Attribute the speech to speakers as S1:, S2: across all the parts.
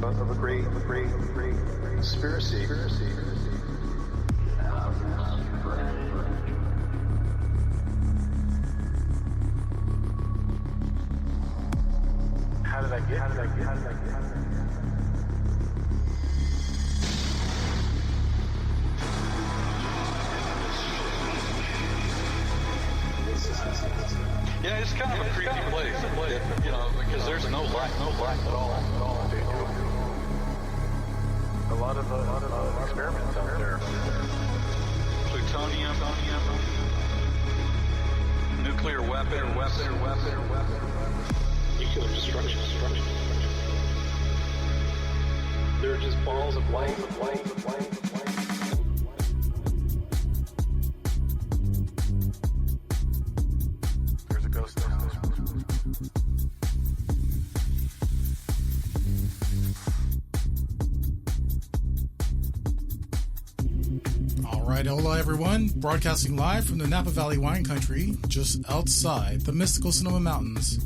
S1: Of a great conspiracy. How did I get?
S2: Yeah, it's kind of a creepy place, you know, because there's no light at all.
S1: A lot of experiments out there.
S2: Plutonium, nuclear weapon.
S1: Nuclear destruction. They're just balls of light. There's a ghost in the house.
S3: All right, hola everyone, broadcasting live from the Napa Valley wine country, just outside the mystical Sonoma Mountains.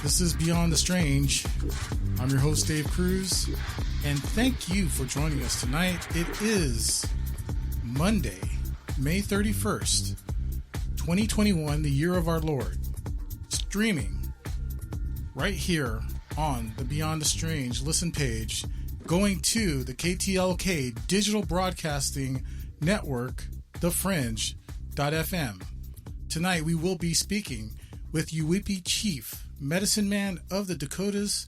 S3: This is Beyond the Strange. I'm your host, Dave Cruz, and thank you for joining us tonight. It is Monday, May 31st, 2021, the year of our Lord, streaming right here on the Beyond the Strange listen page, going to the KTLK Digital Broadcasting Network, thefringe.fm. Tonight we will be speaking with Uwippi Chief, Medicine Man of the Dakotas,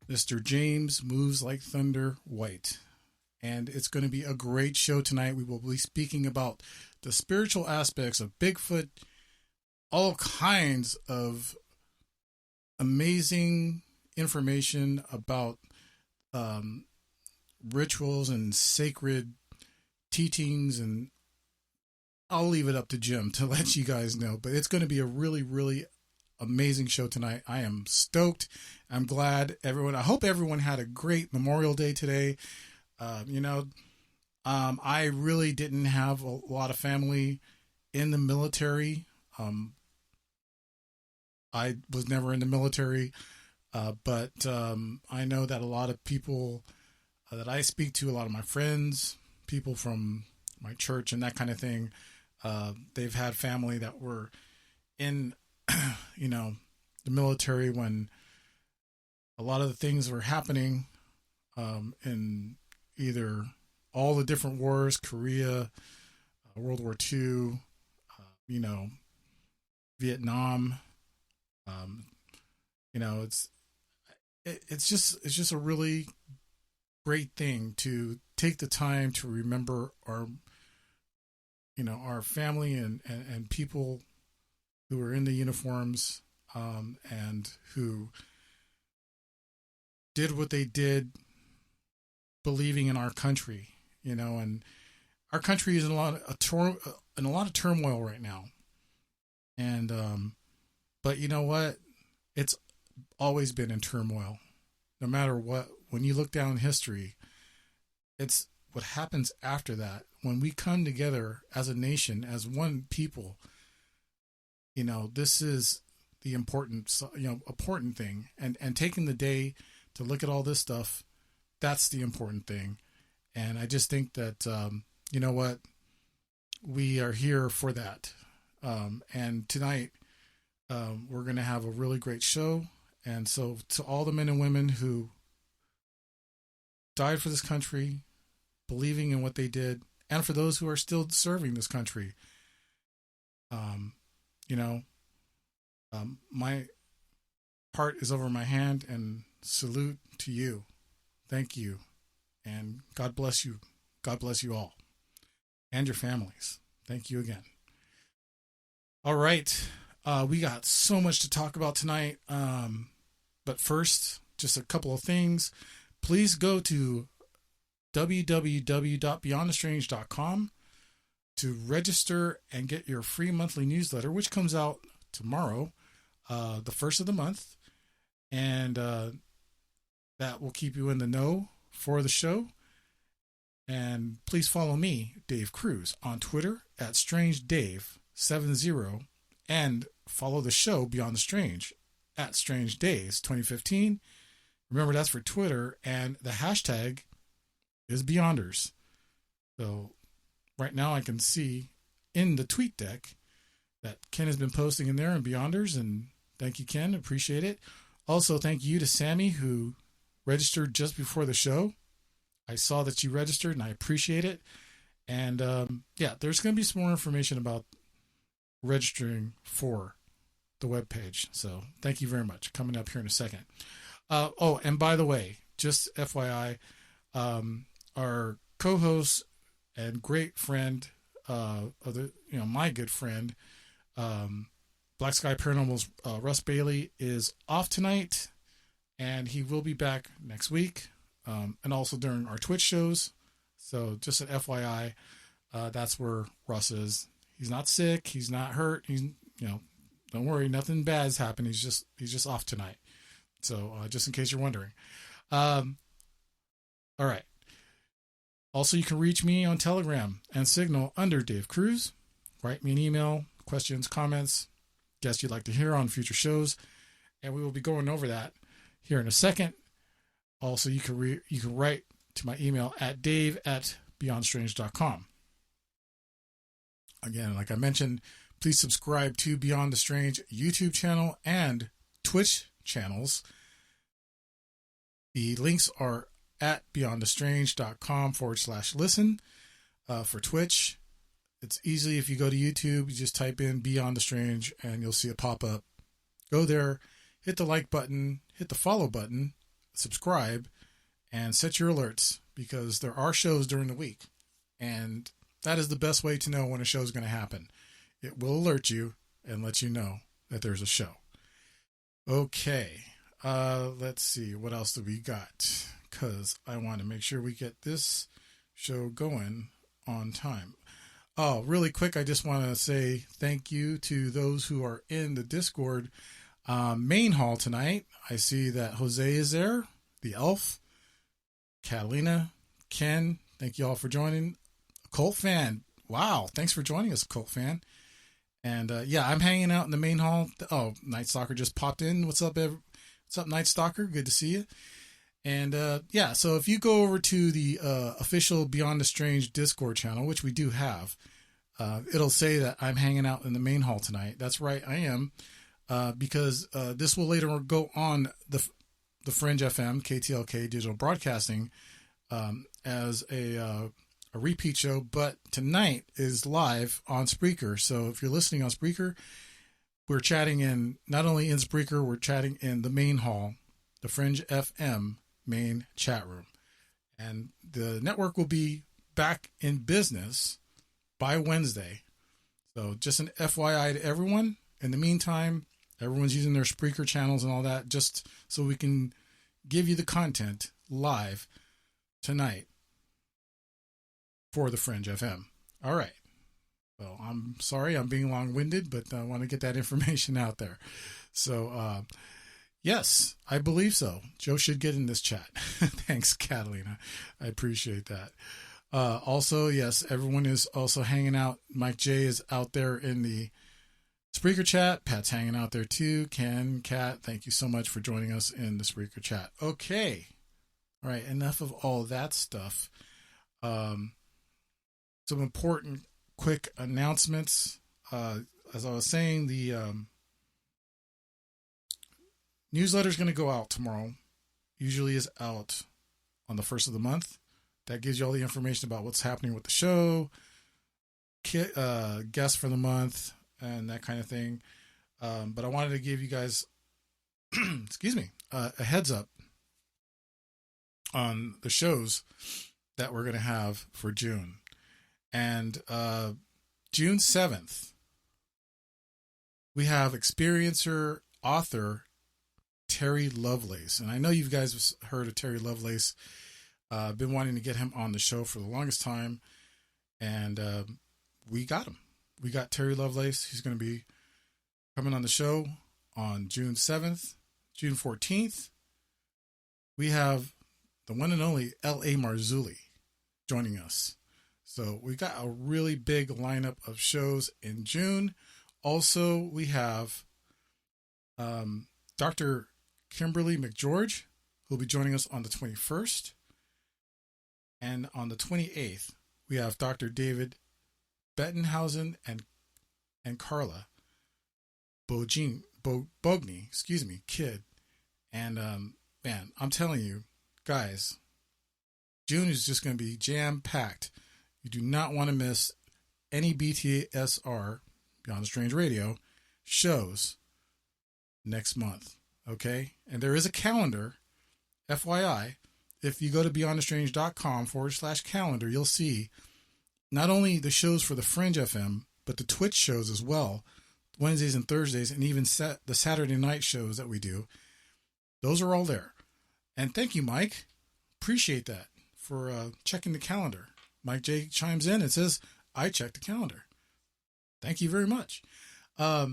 S3: Mr. James Moves Like Thunder White. And it's going to be a great show tonight. We will be speaking about the spiritual aspects of Bigfoot, all kinds of amazing information about rituals and sacred teachings, and I'll leave it up to Jim to let you guys know, but it's going to be a really, really amazing show tonight. I am stoked. I'm glad everyone, I hope everyone had a great Memorial Day today. I really didn't have a lot of family in the military. I was never in the military. But I know that a lot of people that I speak to, a lot of my friends, people from my church and that kind of thing, they've had family that were in, the military when a lot of the things were happening in either all the different wars, Korea, World War II, Vietnam. It's just a really great thing to take the time to remember our family and people who are in the uniforms, and who did what they did, believing in our country, and our country is in a lot of turmoil right now. And, but you know what? It's always been in turmoil. No matter what, when you look down history, it's what happens after that. When we come together as a nation, as one people, this is the important thing. And taking the day to look at all this stuff, that's the important thing. And I just think that, we are here for that. And tonight, we're going to have a really great show. And so to all the men and women who died for this country, believing in what they did, and for those who are still serving this country, my heart is over my hand, and salute to you. Thank you. And God bless you. God bless you all and your families. Thank you again. All right. We got so much to talk about tonight. But first, just a couple of things. Please go to www.beyondthestrange.com to register and get your free monthly newsletter, which comes out tomorrow, the first of the month. And that will keep you in the know for the show. And please follow me, Dave Cruz, on Twitter at StrangeDave70, and follow the show Beyond the Strange at Strange Days 2015. Remember, that's for Twitter, and the hashtag is Beyonders. So right now I can see in the tweet deck that Ken has been posting in there in Beyonders, and thank you, Ken. Appreciate it. Also, thank you to Sammy, who registered just before the show. I saw that you registered, and I appreciate it. And yeah, there's going to be some more information about registering for the webpage. So thank you very much. Coming up here in a second. Oh, and by the way, just FYI, our co-host and great friend, my good friend, Black Sky Paranormal's Russ Bailey is off tonight, and he will be back next week, and also during our Twitch shows. So just an FYI, that's where Russ is. He's not sick. He's not hurt. He's, don't worry, nothing bad has happened. He's just off tonight. So just in case you're wondering. All right. Also, you can reach me on Telegram and Signal under Dave Cruz. Write me an email, questions, comments, guests you'd like to hear on future shows, and we will be going over that here in a second. Also, you can write to my email at dave@beyondstrange.com. Again, like I mentioned, please subscribe to Beyond the Strange YouTube channel and Twitch channels. The links are at beyondthestrange.com/listen for Twitch. It's easy. If you go to YouTube, you just type in Beyond the Strange and you'll see it pop up. Go there, hit the like button, hit the follow button, subscribe, and set your alerts, because there are shows during the week. And that is the best way to know when a show is going to happen. It will alert you and let you know that there's a show. Okay. Let's see. What else do we got? Because I want to make sure we get this show going on time. Oh, really quick, I just want to say thank you to those who are in the Discord main hall tonight. I see that Jose is there, the elf, Catalina, Ken. Thank you all for joining. Cult fan. Wow. Thanks for joining us, Cult fan. And yeah, I'm hanging out in the main hall. Oh, Night Stalker just popped in. What's up, what's up, Night Stalker? Good to see you. And yeah, so if you go over to the official Beyond the Strange Discord channel, which we do have, it'll say that I'm hanging out in the main hall tonight. That's right, I am, because this will later go on the Fringe FM, KTLK Digital Broadcasting, as a repeat show. But tonight is live on Spreaker. So if you're listening on Spreaker, we're chatting not only in Spreaker, we're chatting in the main hall, the Fringe FM main chat room. And the network will be back in business by Wednesday. So just an FYI to everyone. In the meantime, everyone's using their Spreaker channels and all that, just so we can give you the content live tonight for the Fringe FM. All right. Well, I'm sorry I'm being long-winded, but I want to get that information out there. So, yes, I believe so. Joe should get in this chat. Thanks, Catalina. I appreciate that. Also, yes, everyone is also hanging out. Mike J is out there in the Spreaker chat. Pat's hanging out there too. Ken, Kat, thank you so much for joining us in the Spreaker chat. Okay. All right, enough of all that stuff. Some important quick announcements. As I was saying, the newsletter is going to go out tomorrow. Usually is out on the first of the month. That gives you all the information about what's happening with the show, guests for the month, and that kind of thing. But I wanted to give you guys, excuse me, a heads up on the shows that we're going to have for June. And June 7th, we have experiencer author Terry Lovelace. And I know you guys have heard of Terry Lovelace. I've been wanting to get him on the show for the longest time. And we got him. We got Terry Lovelace. He's going to be coming on the show on June 7th, June 14th. We have the one and only L.A. Marzulli joining us. So we got a really big lineup of shows in June. Also, we have Dr. Kimberly McGeorge, who will be joining us on the 21st. And on the 28th, we have Dr. David Bettenhausen and Carla Bogney, Kidd. And, man, I'm telling you, guys, June is just going to be jam-packed. You do not want to miss any BTSR, Beyond the Strange Radio, shows next month, okay? And there is a calendar, FYI. If you go to beyondthestrange.com/calendar, you'll see not only the shows for the Fringe FM, but the Twitch shows as well, Wednesdays and Thursdays, and even the Saturday night shows that we do. Those are all there. And thank you, Mike. Appreciate that for checking the calendar. Mike J chimes in and says, I checked the calendar. Thank you very much. What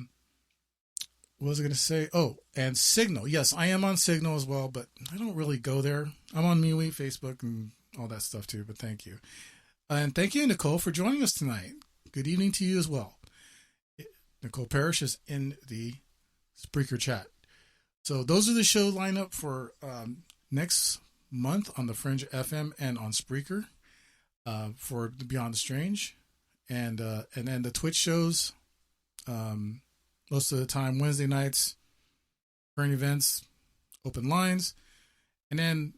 S3: was I going to say? Oh, and Signal. Yes, I am on Signal as well, but I don't really go there. I'm on MeWe, Facebook, and all that stuff too, but thank you. And thank you, Nicole, for joining us tonight. Good evening to you as well. Nicole Parrish is in the Spreaker chat. So those are the show lineup for next month on the Fringe FM and on Spreaker for Beyond the Strange. And then the Twitch shows, most of the time Wednesday nights, current events, open lines. And then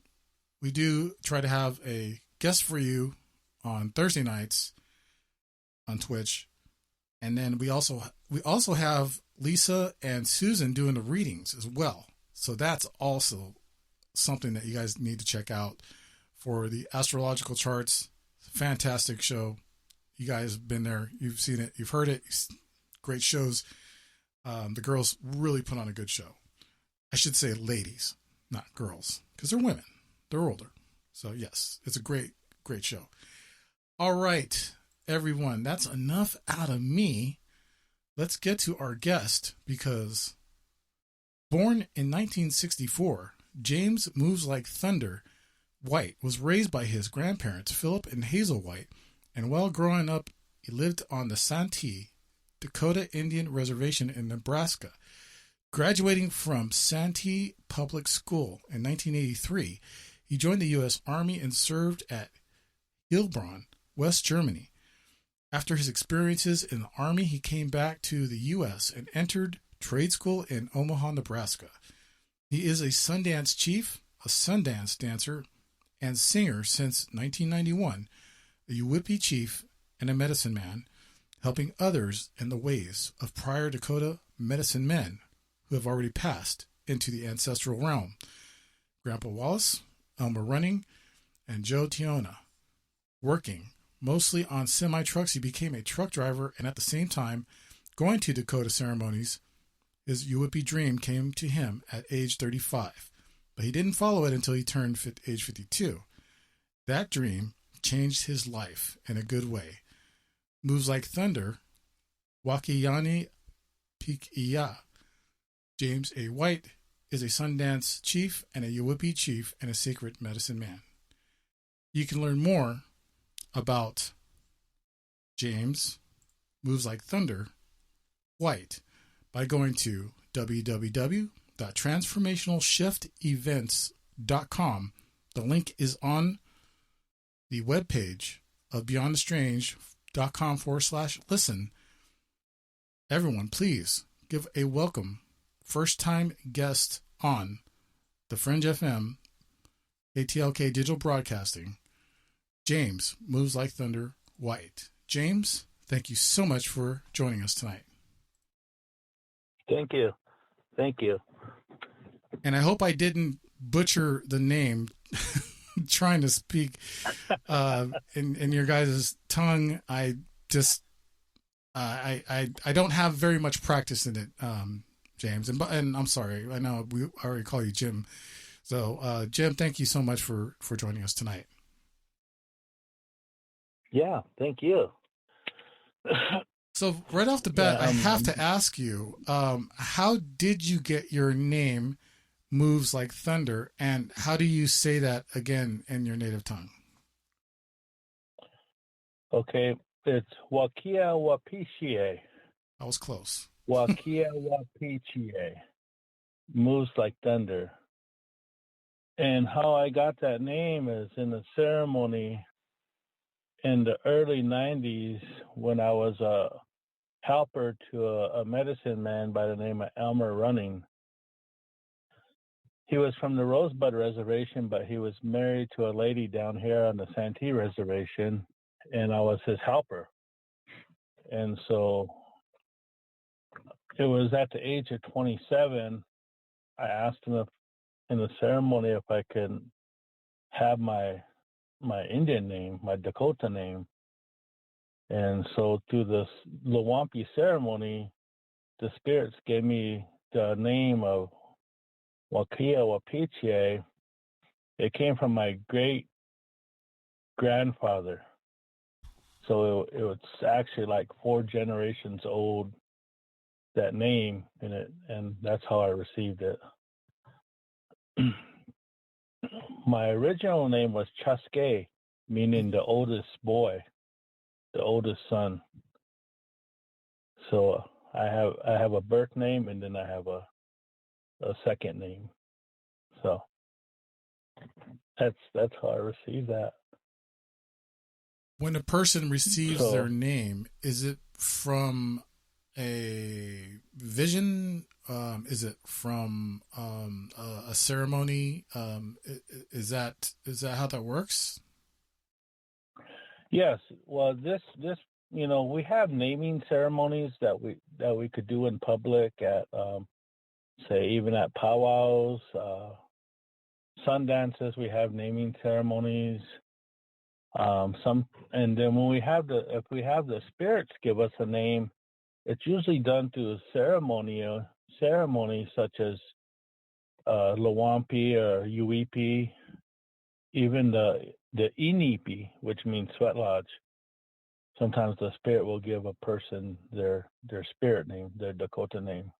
S3: we do try to have a guest for you on Thursday nights on Twitch. And then we also have Lisa and Susan doing the readings as well. So that's also something that you guys need to check out for the astrological charts. Fantastic show. You guys have been there. You've seen it. You've heard it. Great shows. The girls really put on a good show. I should say ladies, not girls, because they're women. They're older. So yes, it's a great, great show. All right, everyone. That's enough out of me. Let's get to our guest, because born in 1964, James Moves Like Thunder White was raised by his grandparents, Philip and Hazel White, and while growing up, he lived on the Santee, Dakota Indian Reservation in Nebraska. Graduating from Santee Public School in 1983, he joined the U.S. Army and served at Heilbronn, West Germany. After his experiences in the Army, he came back to the U.S. and entered trade school in Omaha, Nebraska. He is a Sundance chief, a Sundance dancer, and singer since 1991, a Yuwipi chief and a medicine man, helping others in the ways of prior Dakota medicine men who have already passed into the ancestral realm. Grandpa Wallace, Elmer Running, and Joe Tiona. Working mostly on semi-trucks, he became a truck driver, and at the same time, going to Dakota ceremonies. His Yuwipi dream came to him at age 35, but he didn't follow it until he turned age 52. That dream changed his life in a good way. Moves Like Thunder, Wakiyani Pikiya. James A. White is a Sundance chief and a Yuwipi chief and a sacred medicine man. You can learn more about James Moves Like Thunder White by going to www.transformationalshiftevents.com. The link is on the webpage of beyondthestrange.com/listen. Everyone, please give a welcome first-time guest on the Fringe FM, ATLK Digital Broadcasting, James Moves Like Thunder White. James, thank you so much for joining us tonight.
S4: Thank you. Thank you.
S3: And I hope I didn't butcher the name trying to speak in your guys' tongue. I just I don't have very much practice in it. James. And I'm sorry, I know I already call you Jim. So, Jim, thank you so much for joining us tonight.
S4: Yeah, thank you.
S3: So right off the bat, I have to ask you, how did you get your name Moves Like Thunder, and how do you say that again in your native tongue?
S4: Okay, it's Wakia Wapichie.
S3: I was close.
S4: Wakia Wapichie. Moves Like Thunder. And how I got that name is in a ceremony in the early 90s when I was a helper to a medicine man by the name of Elmer Running. He was from the Rosebud Reservation, but he was married to a lady down here on the Santee Reservation, and I was his helper. And so it was at the age of 27, I asked him if, in the ceremony, if I could have my Indian name, my Dakota name. And so through this Lawampi ceremony, the spirits gave me the name of Wakia Wapichie. It came from my great grandfather. So it was actually like 4 generations old, that name in it, and that's how I received it. My original name was Chuske, meaning the oldest boy, the oldest son. So I have a birth name, and then I have a second name. So that's how I received that.
S3: When a person receives their name, is it from a vision? Is it from a ceremony? Is that how that works?
S4: Yes. Well, this we have naming ceremonies that we could do in public at say even at powwows, sundances. We have naming ceremonies. And then when if we have the spirits give us a name, it's usually done through a ceremony such as Lawampi or Uipi, even the Inipi, which means sweat lodge. Sometimes the spirit will give a person their spirit name, their Dakota name.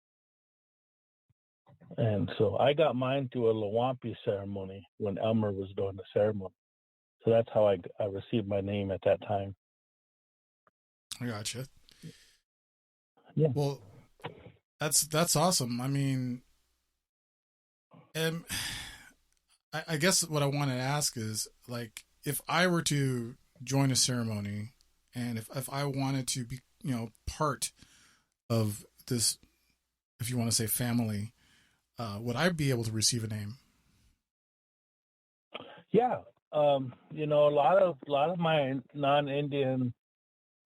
S4: And so I got mine through a Lawampi ceremony when Elmer was doing the ceremony. So that's how I received my name at that time.
S3: I gotcha.
S4: Yeah.
S3: Well, that's awesome. I mean, I guess what I want to ask is, like, if I were to join a ceremony, and if I wanted to be, part of this, if you want to say family, would I be able to receive a name?
S4: Yeah. A lot of my non-Indian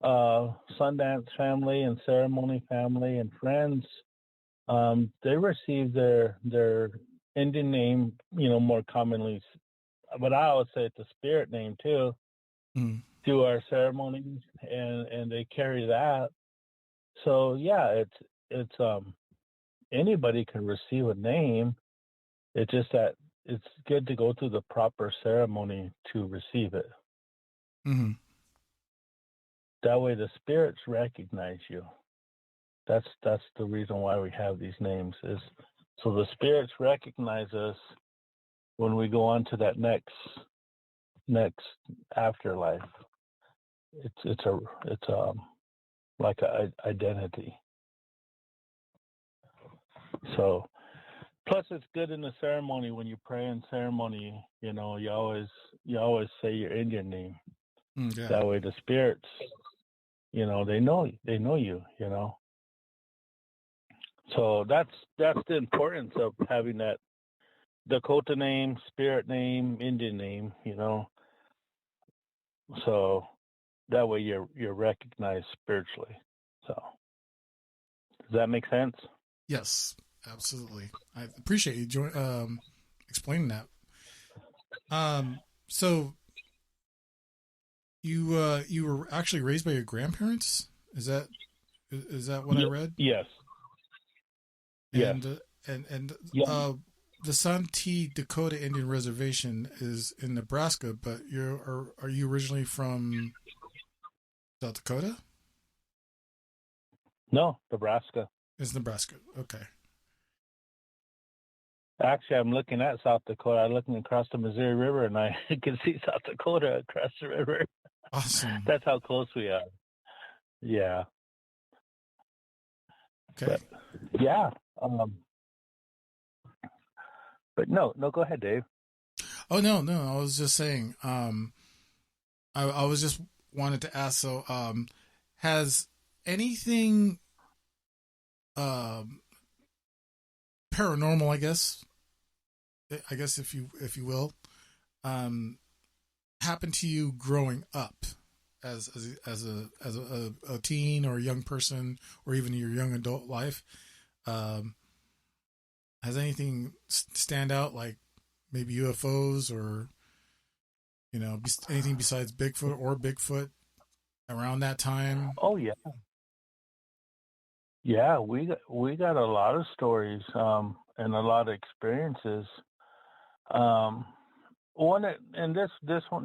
S4: Sundance family and ceremony family and friends, they receive their Indian name, more commonly, but I always say it's a spirit name too, through our ceremonies, and they carry that. So yeah, it's anybody can receive a name. It's just that it's good to go through the proper ceremony to receive it.
S3: Mm-hmm.
S4: That way the spirits recognize you. That's the reason why we have these names, is so the spirits recognize us when we go on to that next afterlife. It's like an identity. So plus it's good in the ceremony when you pray in ceremony, you always say your Indian name.
S3: Yeah.
S4: That way the spirits, they know you, So that's the importance of having that Dakota name, spirit name, Indian name, So that way you're recognized spiritually. So does that make sense?
S3: Yes, absolutely. I appreciate you explaining that. So you were actually raised by your grandparents? Is that what I read?
S4: Yes. Yeah.
S3: And the Santee Dakota Indian Reservation is in Nebraska, but are you originally from South Dakota?
S4: No, Nebraska.
S3: It's Nebraska. Okay.
S4: Actually, I'm looking at South Dakota. I'm looking across the Missouri River, and I can see South Dakota across the river.
S3: Awesome.
S4: That's how close we are. Yeah.
S3: Okay.
S4: But, yeah. But no, go ahead, Dave.
S3: Oh no. I was just saying. I was just wanted to ask. So, has anything, paranormal, I guess if you will, happened to you growing up as a teen or a young person, or even your young adult life? Has anything stand out, like maybe UFOs or, anything besides Bigfoot around that time?
S4: Oh yeah, yeah. We got a lot of stories and a lot of experiences.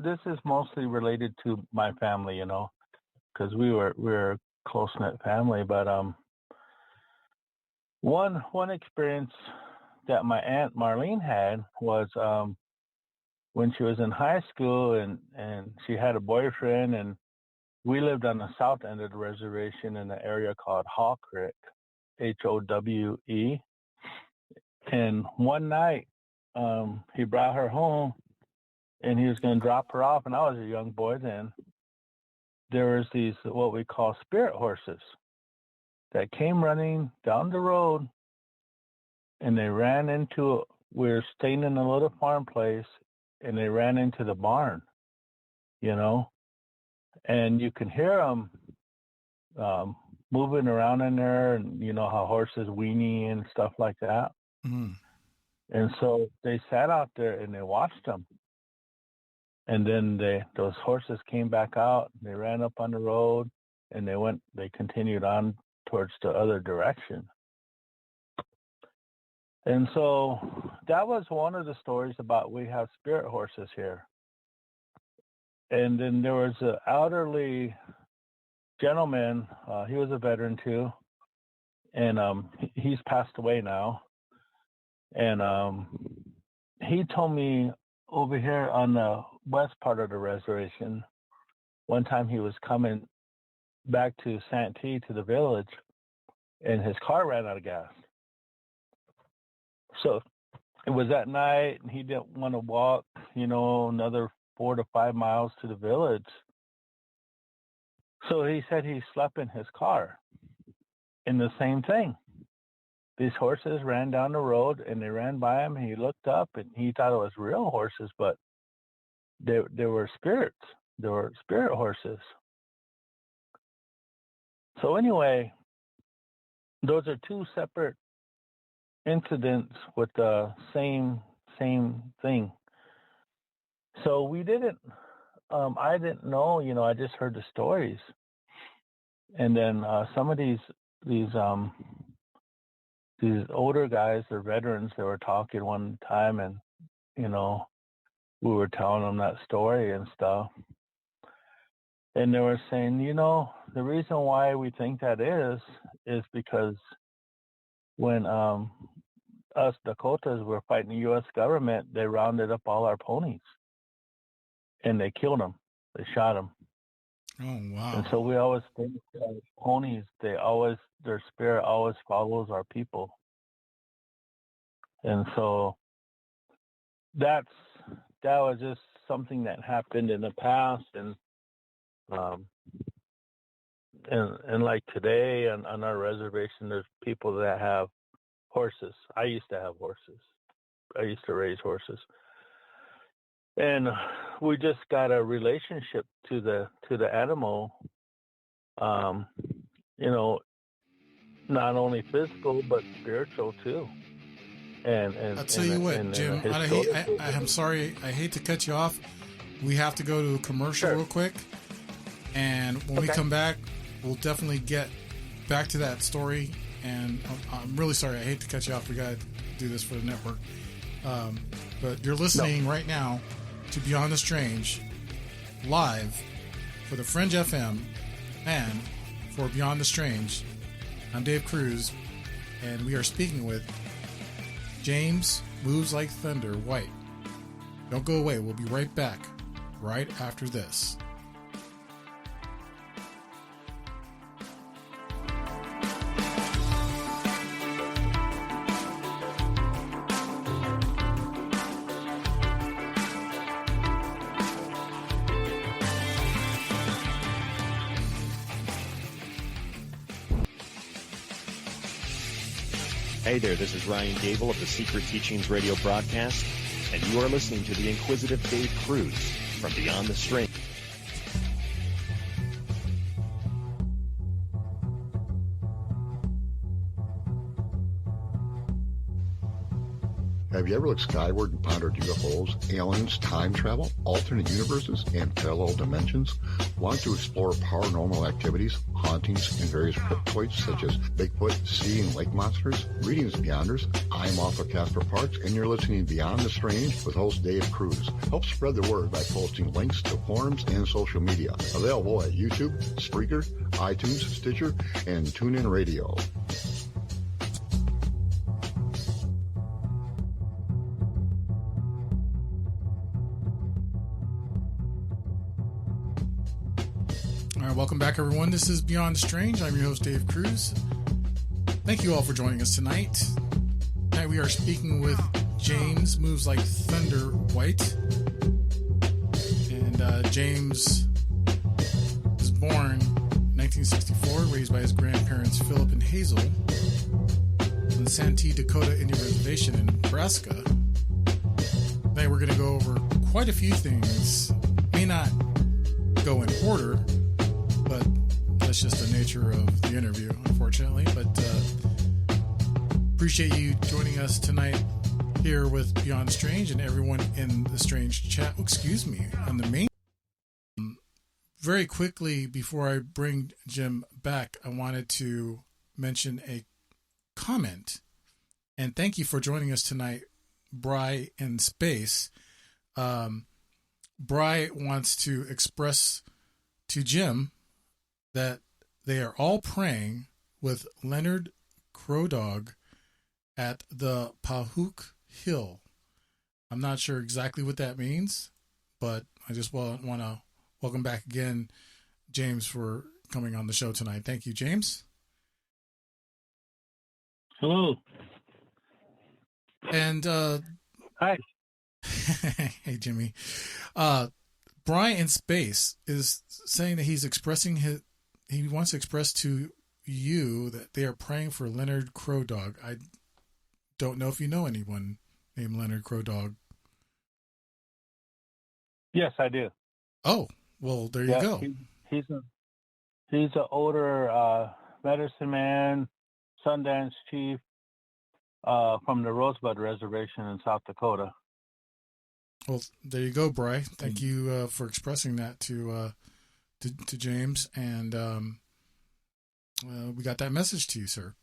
S4: This is mostly related to my family, because we're a close knit family. But one experience that my aunt Marlene had was when she was in high school, and she had a boyfriend, and we lived on the south end of the reservation in an area called Haw Creek, Howe. And one night, he brought her home, and he was going to drop her off, and I was a young boy then. There was these, what we call spirit horses, that came running down the road, and they ran into, we were staying in a little farm place, and they ran into the barn, and you can hear them moving around in there, and you know how horses weenie and stuff like that.
S3: Mm-hmm.
S4: And so they sat out there and they watched them. And then those horses came back out, they ran up on the road, and they continued on towards the other direction. And so that was one of the stories about, we have spirit horses here. And then there was an elderly gentleman, he was a veteran too, and he's passed away now. And he told me over here on the west part of the reservation, one time he was coming back to Santee, to the village, and his car ran out of gas. So it was at night, and he didn't want to walk, another 4 to 5 miles to the village. So he said he slept in his car. And the same thing. These horses ran down the road, and they ran by him, and he looked up, and he thought it was real horses, but they were spirits. They were spirit horses. So anyway, those are two separate incidents with the same thing. So we didn't, I didn't know, I just heard the stories. And then some of these older guys, they're veterans, they were talking one time, and, we were telling them that story and stuff. And they were saying, the reason why we think that is because when us Dakotas were fighting the U.S. government, they rounded up all our ponies, and they killed them. They shot them.
S3: Oh, wow.
S4: And so we always think ponies, their spirit always follows our people. And so that was just something that happened in the past. And like today on our reservation, there's people that have horses. I used to have horses. I used to raise horses. And we just got a relationship to the animal, not only physical but spiritual too. And
S3: I'll tell you what, Jim. I'm sorry. I hate to cut you off. We have to go to a commercial real quick, and when we come back, we'll definitely get back to that story and I'm really sorry. I hate to cut you off. We got to do this for the network. But you're listening right now to Beyond the Strange live for the Fringe FM and for Beyond the Strange. I'm Dave Cruz, and we are speaking with James Moves Like Thunder White. Don't go away. We'll be right back right after this.
S5: Hey there, this is Ryan Gable of the Secret Teachings radio broadcast, and you are listening to the Inquisitive Dave Cruz from Beyond the Strange.
S6: Have you ever looked skyward and pondered UFOs, aliens, time travel, alternate universes, and parallel dimensions? Want to explore paranormal activities, hauntings, and various cryptoids such as Bigfoot, sea and lake monsters? Greetings, Beyonders. I'm Arthur Casper Parks, and you're listening to Beyond the Strange with host Dave Cruz. Help spread the word by posting links to forums and social media. Available at YouTube, Spreaker, iTunes, Stitcher, and TuneIn Radio.
S3: Welcome back, everyone. This is Beyond Strange. I'm your host, Dave Cruz. Thank you all for joining us tonight. Tonight we are speaking with James Moves Like Thunder White. And James was born in 1964, raised by his grandparents Philip and Hazel on the Santee Dakota Indian Reservation in Nebraska. Tonight we're going to go over quite a few things. May not go in order, but that's just the nature of the interview, unfortunately. But appreciate you joining us tonight here with Beyond Strange and everyone in the Strange chat. Oh, excuse me, on the main. Very quickly, before I bring Jim back, I wanted to mention a comment. And thank you for joining us tonight, Bry in Space. Bry wants to express to Jim that they are all praying with Leonard Crow Dog at the Pahook Hill. I'm not sure exactly what that means, but I just want to welcome back again James for coming on the show tonight. Thank you, James.
S4: Hello.
S3: And
S4: Hi.
S3: hey, Jimmy. Brian in Space is saying that he wants to express to you that they are praying for Leonard Crow Dog. I don't know if you know anyone named Leonard Crow Dog.
S4: Yes, I do.
S3: Oh, well, there you go.
S4: He's an older medicine man, Sundance chief from the Rosebud Reservation in South Dakota.
S3: Well, there you go, Bry. Thank you for expressing that to James, and we got that message to you, sir.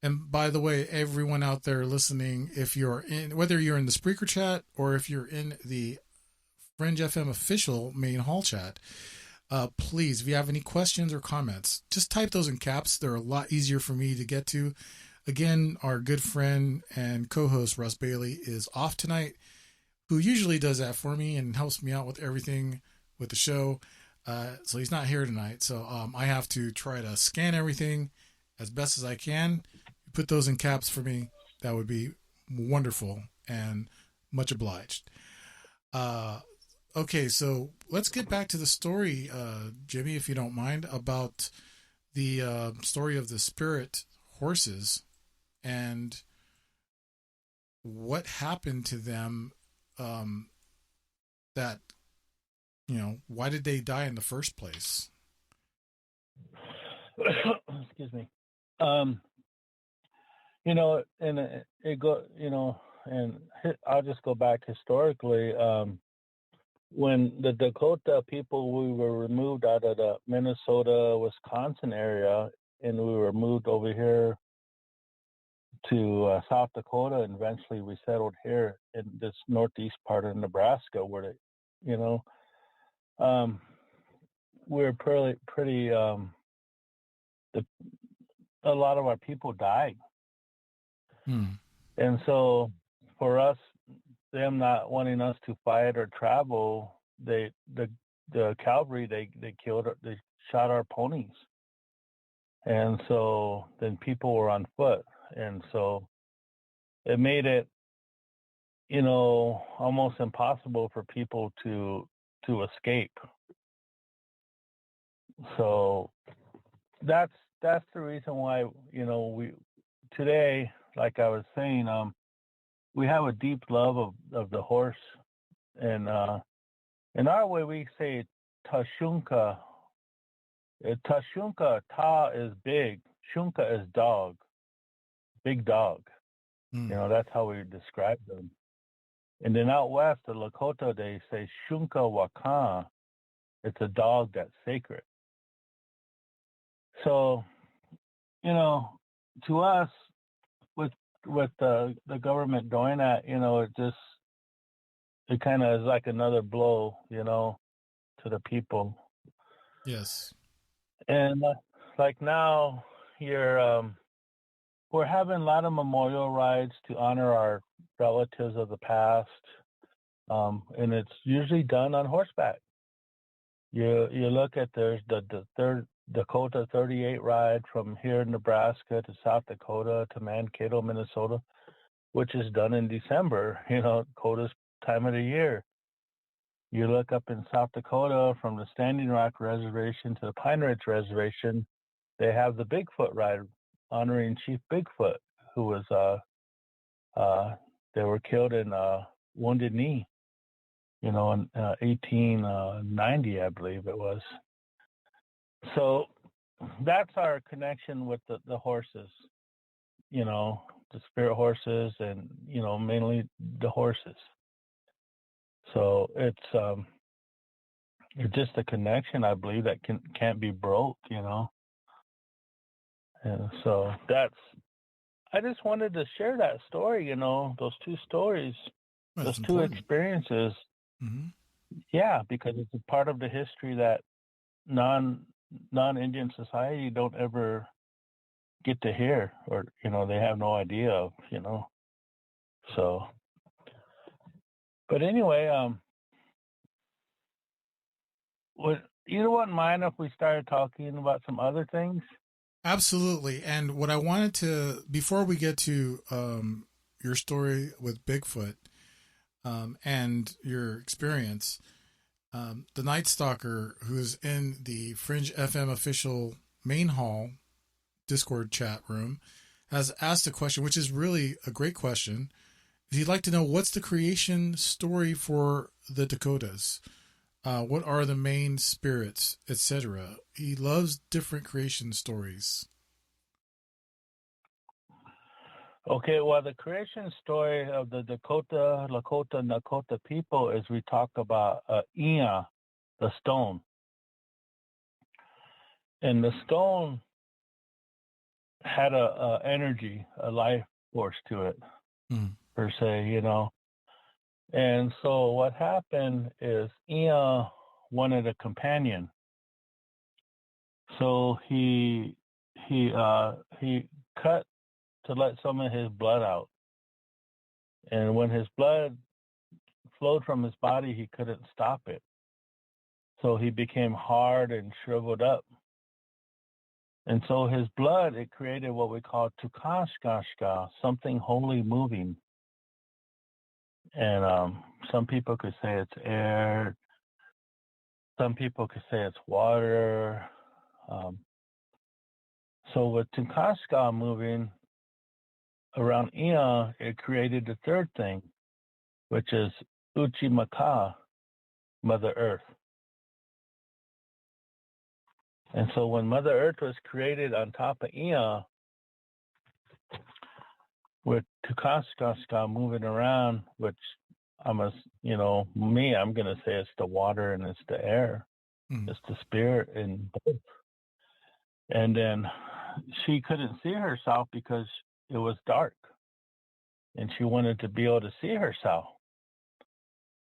S3: And by the way, everyone out there listening, if you're in, whether you're in the Spreaker chat or if you're in the Fringe FM official main hall chat, please, if you have any questions or comments, just type those in caps. They're a lot easier for me to get to. Again, our good friend and co-host Russ Bailey is off tonight, who usually does that for me and helps me out with everything with the show. So he's not here tonight. So I have to try to scan everything as best as I can. Put those in caps for me. That would be wonderful and much obliged. Okay, so let's get back to the story, Jimmy, if you don't mind, about the story of the spirit horses and what happened to them. That, why did they die in the first place?
S4: Excuse me. And it go, and I'll just go back historically. When the Dakota people, we were removed out of the Minnesota, Wisconsin area, and we were moved over here to South Dakota, and eventually we settled here in this northeast part of Nebraska, where we're pretty. A lot of our people died, and so for us, them not wanting us to fight or travel, the cavalry they shot our ponies, and so then people were on foot, and so it made it almost impossible for people to escape. So that's the reason why we today, like I was saying, we have a deep love of the horse, and in our way we say tashunka. Tashunka, ta is big, shunka is dog, big dog. That's how we describe them. And then out west, the Lakota, they say shunka wakan. It's a dog that's sacred. So, to us, with the government doing that, it kind of is like another blow, to the people.
S3: Yes.
S4: And like now, we're having a lot of memorial rides to honor our relatives of the past, and it's usually done on horseback. You look at there's the third Dakota 38 ride from here in Nebraska to South Dakota to Mankato, Minnesota, which is done in December, Dakota's time of the year. You look up in South Dakota from the Standing Rock Reservation to the Pine Ridge Reservation, they have the Bigfoot ride honoring Chief Bigfoot, who was they were killed in Wounded Knee, in 1890, I believe it was. So that's our connection with the horses, the spirit horses, and mainly the horses. So it's just a connection, I believe, that can't be broke, And so I just wanted to share that story, those two stories, those two experiences.
S3: Mm-hmm.
S4: Yeah, because it's a part of the history that non-Indian society don't ever get to hear, or they have no idea of, So, but anyway, you wouldn't mind if we started talking about some other things?
S3: Absolutely. And what I wanted to, before we get to your story with Bigfoot and your experience, the Night Stalker, who's in the Fringe FM official main hall Discord chat room, has asked a question, which is really a great question. He'd like to know, what's the creation story for the Dakotas? What are the main spirits, etc.? He loves different creation stories.
S4: Okay, well, the creation story of the Dakota, Lakota, Nakota people is we talk about Ia, the stone. And the stone had a energy, a life force to it, per se, And so what happened is Ia wanted a companion. So he cut to let some of his blood out. And when his blood flowed from his body, he couldn't stop it. So he became hard and shriveled up. And so his blood, it created what we call tukashkashka, something wholly moving. And some people could say it's air. Some people could say it's water. So with tukashka moving around Ia, it created the third thing, which is Uchimaka, Mother Earth. And so when Mother Earth was created on top of Ia, with Tukashkashka moving around, which I'm going to say it's the water and it's the air. It's the spirit in both. And then she couldn't see herself because it was dark. and she wanted to be able to see herself.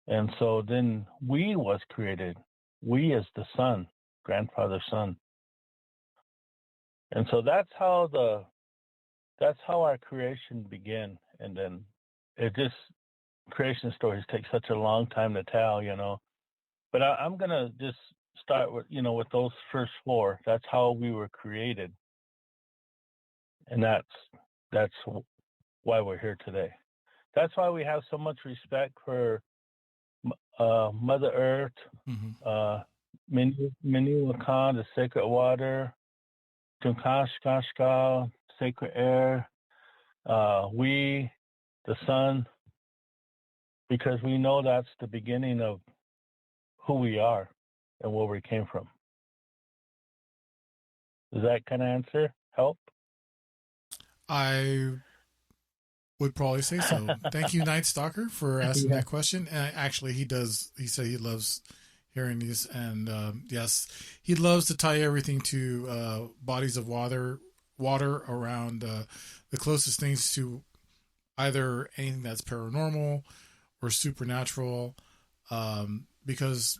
S4: And so then we was created. We as the son, grandfather, son. And so that's how our creation began. And then creation stories take such a long time to tell, But I'm gonna just start with with those first four. That's how we were created, and that's why we're here today. That's why we have so much respect for Mother Earth, Miniwaka, the sacred water, Tunkashkashka, sacred air, we, the sun, because we know that's the beginning of who we are and where we came from. Does that kind of answer help?
S3: I would probably say so. Thank you, Night Stalker, for asking that question. And actually, he does. He said he loves hearing these, and yes, he loves to tie everything to bodies of water around the closest things to either anything that's paranormal or supernatural. Because,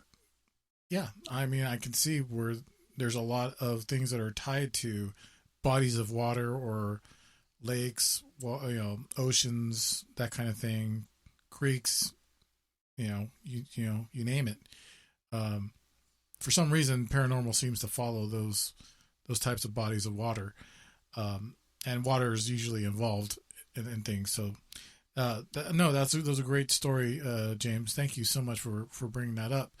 S3: yeah, I mean, I can see where there's a lot of things that are tied to bodies of water or lakes, oceans, that kind of thing, creeks, you name it. For some reason, paranormal seems to follow those types of bodies of water, and water is usually involved in things. So, those are a great story, James. Thank you so much for bringing that up.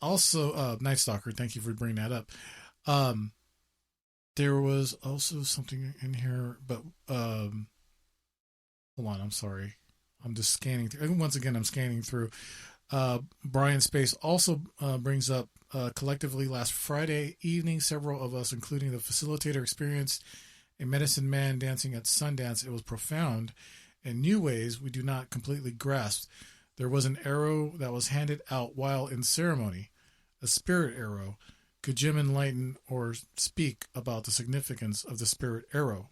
S3: Also, Night Stalker, thank you for bringing that up. There was also something in here, but hold on, I'm sorry. I'm just scanning through. Once again, I'm scanning through. Brian Space also brings up, collectively last Friday evening, several of us, including the facilitator, experienced a medicine man dancing at Sundance. It was profound in new ways we do not completely grasp. There was an arrow that was handed out while in ceremony, a spirit arrow. Could Jim enlighten or speak about the significance of the spirit arrow?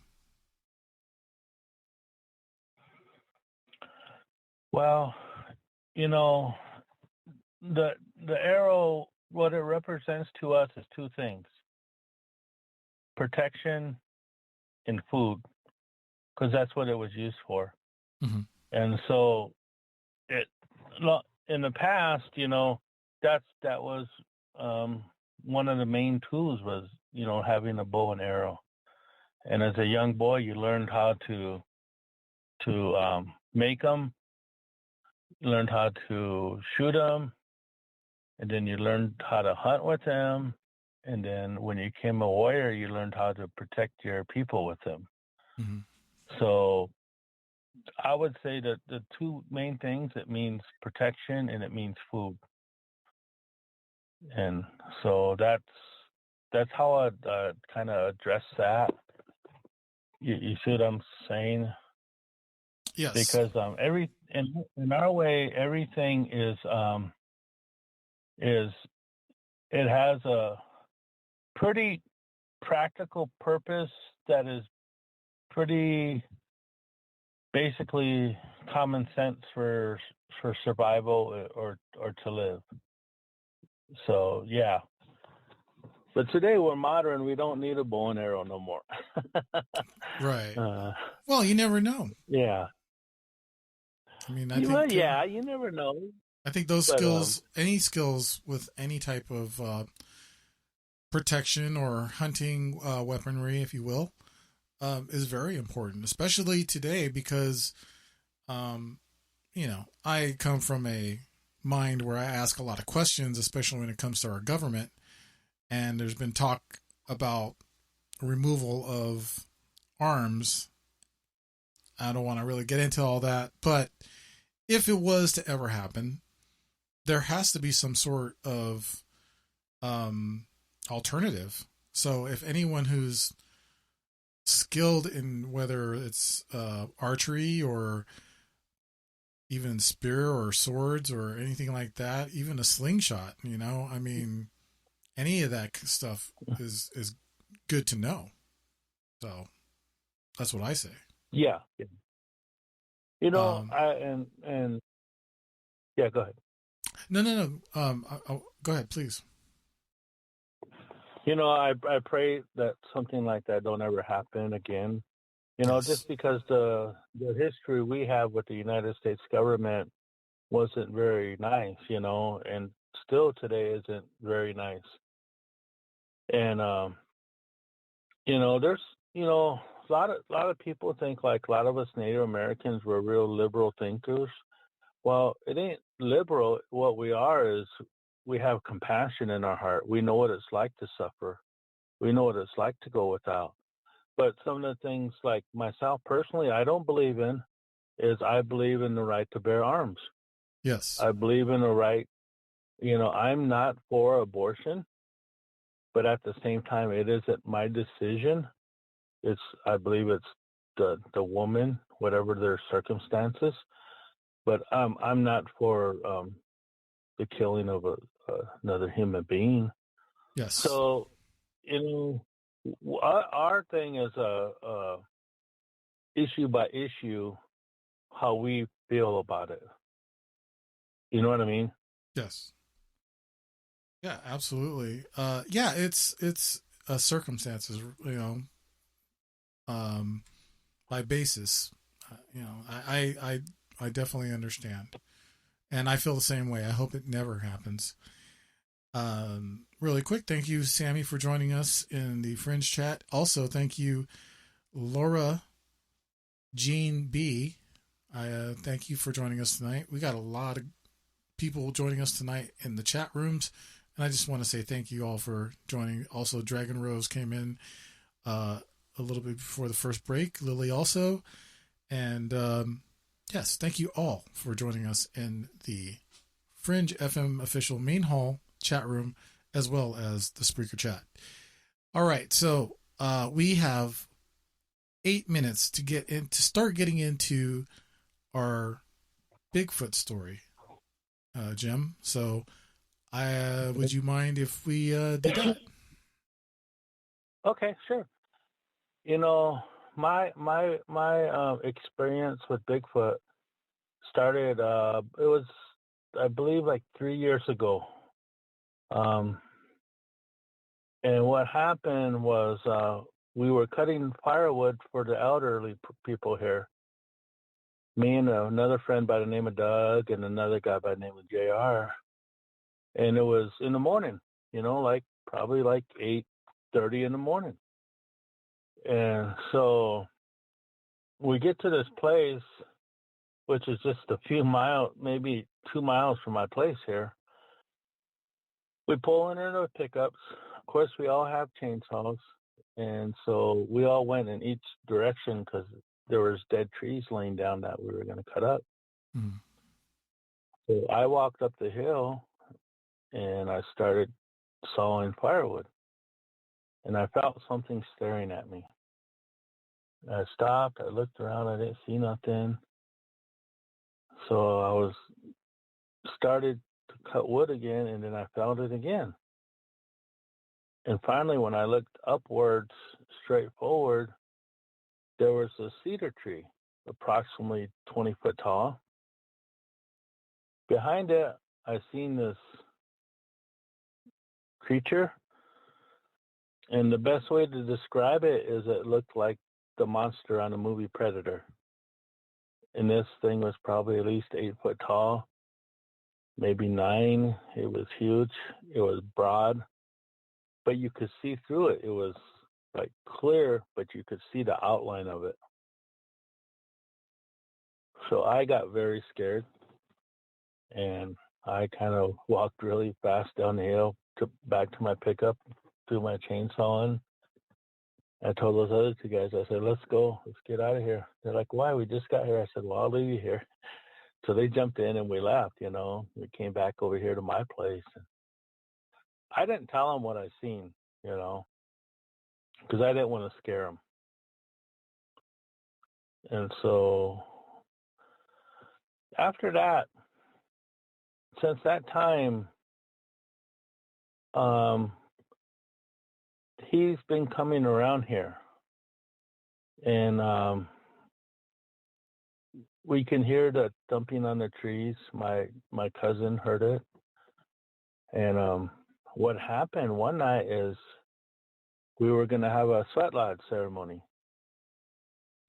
S4: Well, the arrow, what it represents to us is two things: protection and food, because that's what it was used for.
S3: Mm-hmm.
S4: And so, in the past, that was one of the main tools was having a bow and arrow. And as a young boy, you learned how to make them, learned how to shoot them, and then you learned how to hunt with them. And then when you became a warrior, you learned how to protect your people with them.
S3: Mm-hmm.
S4: So I would say that the two main things, it means protection and it means food. And so that's how I'd kind of address that. You see what I'm saying?
S3: Yes.
S4: Because in our way, everything is it has a pretty practical purpose that is pretty basically common sense for survival or to live. So yeah. But today we're modern. We don't need a bow and arrow no more.
S3: Right. Well, you never know.
S4: Yeah.
S3: I mean, I think.
S4: You never know.
S3: I think those skills, any skills with any type of protection or hunting weaponry, if you will, is very important, especially today because, I come from a mind where I ask a lot of questions, especially when it comes to our government. And there's been talk about removal of arms. I don't want to really get into all that, but if it was to ever happen, there has to be some sort of alternative. So if anyone who's skilled in whether it's archery or even spear or swords or anything like that, even a slingshot, I mean, any of that stuff is good to know. So that's what I say.
S4: Yeah. You know,
S3: Um,
S4: and yeah, go ahead.
S3: no. Go ahead, please.
S4: You know, I pray that something like that don't ever happen again. You know,
S3: Yes.
S4: just because the history we have with the United States government wasn't very nice, you know, and still today isn't very nice. And you know, there's you know a lot of people think like a lot of us Native Americans were real liberal thinkers. Well, it ain't liberal. What we are is we have compassion in our heart. We know what it's like to suffer. We know what it's like to go without. But some of the things, like myself personally, I don't believe in is I believe in the right to bear arms.
S3: Yes.
S4: I believe in the right, you know, I'm not for abortion, but at the same time, it isn't my decision. I believe it's the woman, whatever their circumstances. But I'm not for the killing of another human being.
S3: Yes.
S4: So, you know, our thing is a issue by issue how we feel about it. You know what I mean?
S3: Yes. Yeah, absolutely. Yeah, it's circumstances, you know, um, by basis. You know, I definitely understand, and I feel the same way. I hope it never happens. Really quick, thank you, Sammy, for joining us in the Fringe chat. Also, thank you, Laura Jean B. I thank you for joining us tonight. We got a lot of people joining us tonight in the chat rooms, and I just want to say thank you all for joining. Also, Dragon Rose came in a little bit before the first break. Lily also, and yes, thank you all for joining us in the Fringe FM official main hall chat room, as well as the Spreaker chat. All right, so we have 8 minutes to start getting into our Bigfoot story, Jim. So, would you mind if we did that?
S4: Okay, sure. You know, my experience with Bigfoot started. It was, I believe, like 3 years ago. And what happened was we were cutting firewood for the elderly people here. Me and another friend by the name of Doug and another guy by the name of JR. And it was in the morning, you know, like probably like 8:30 in the morning. And so we get to this place, which is just a few miles, maybe 2 miles from my place here. We pull in our pickups. Of course, we all have chainsaws. And so we all went in each direction because there was dead trees laying down that we were going to cut up.
S3: Mm.
S4: So I walked up the hill and I started sawing firewood. And I felt something staring at me. I stopped. I looked around. I didn't see nothing. So I started to cut wood again, and then I felt it again. And finally, when I looked upwards, straight forward, there was a cedar tree, approximately 20 foot tall. Behind it, I seen this creature, and the best way to describe it is it looked like the monster on the movie Predator. And this thing was probably at least 8 foot tall, maybe 9. It was huge. It was broad, but you could see through it. It was like clear, but you could see the outline of it. So I got very scared, and I kind of walked really fast down the hill back to my pickup, threw my chainsaw in. I told those other two guys, I said, let's go. Let's get out of here. They're like, why? We just got here. I said, well, I'll leave you here. So they jumped in and we left, you know. We came back over here to my place. I didn't tell them what I seen, you know, because I didn't want to scare them. And so after that, since that time, he's been coming around here. And we can hear the thumping on the trees. My cousin heard it. And what happened one night is we were going to have a sweat lodge ceremony.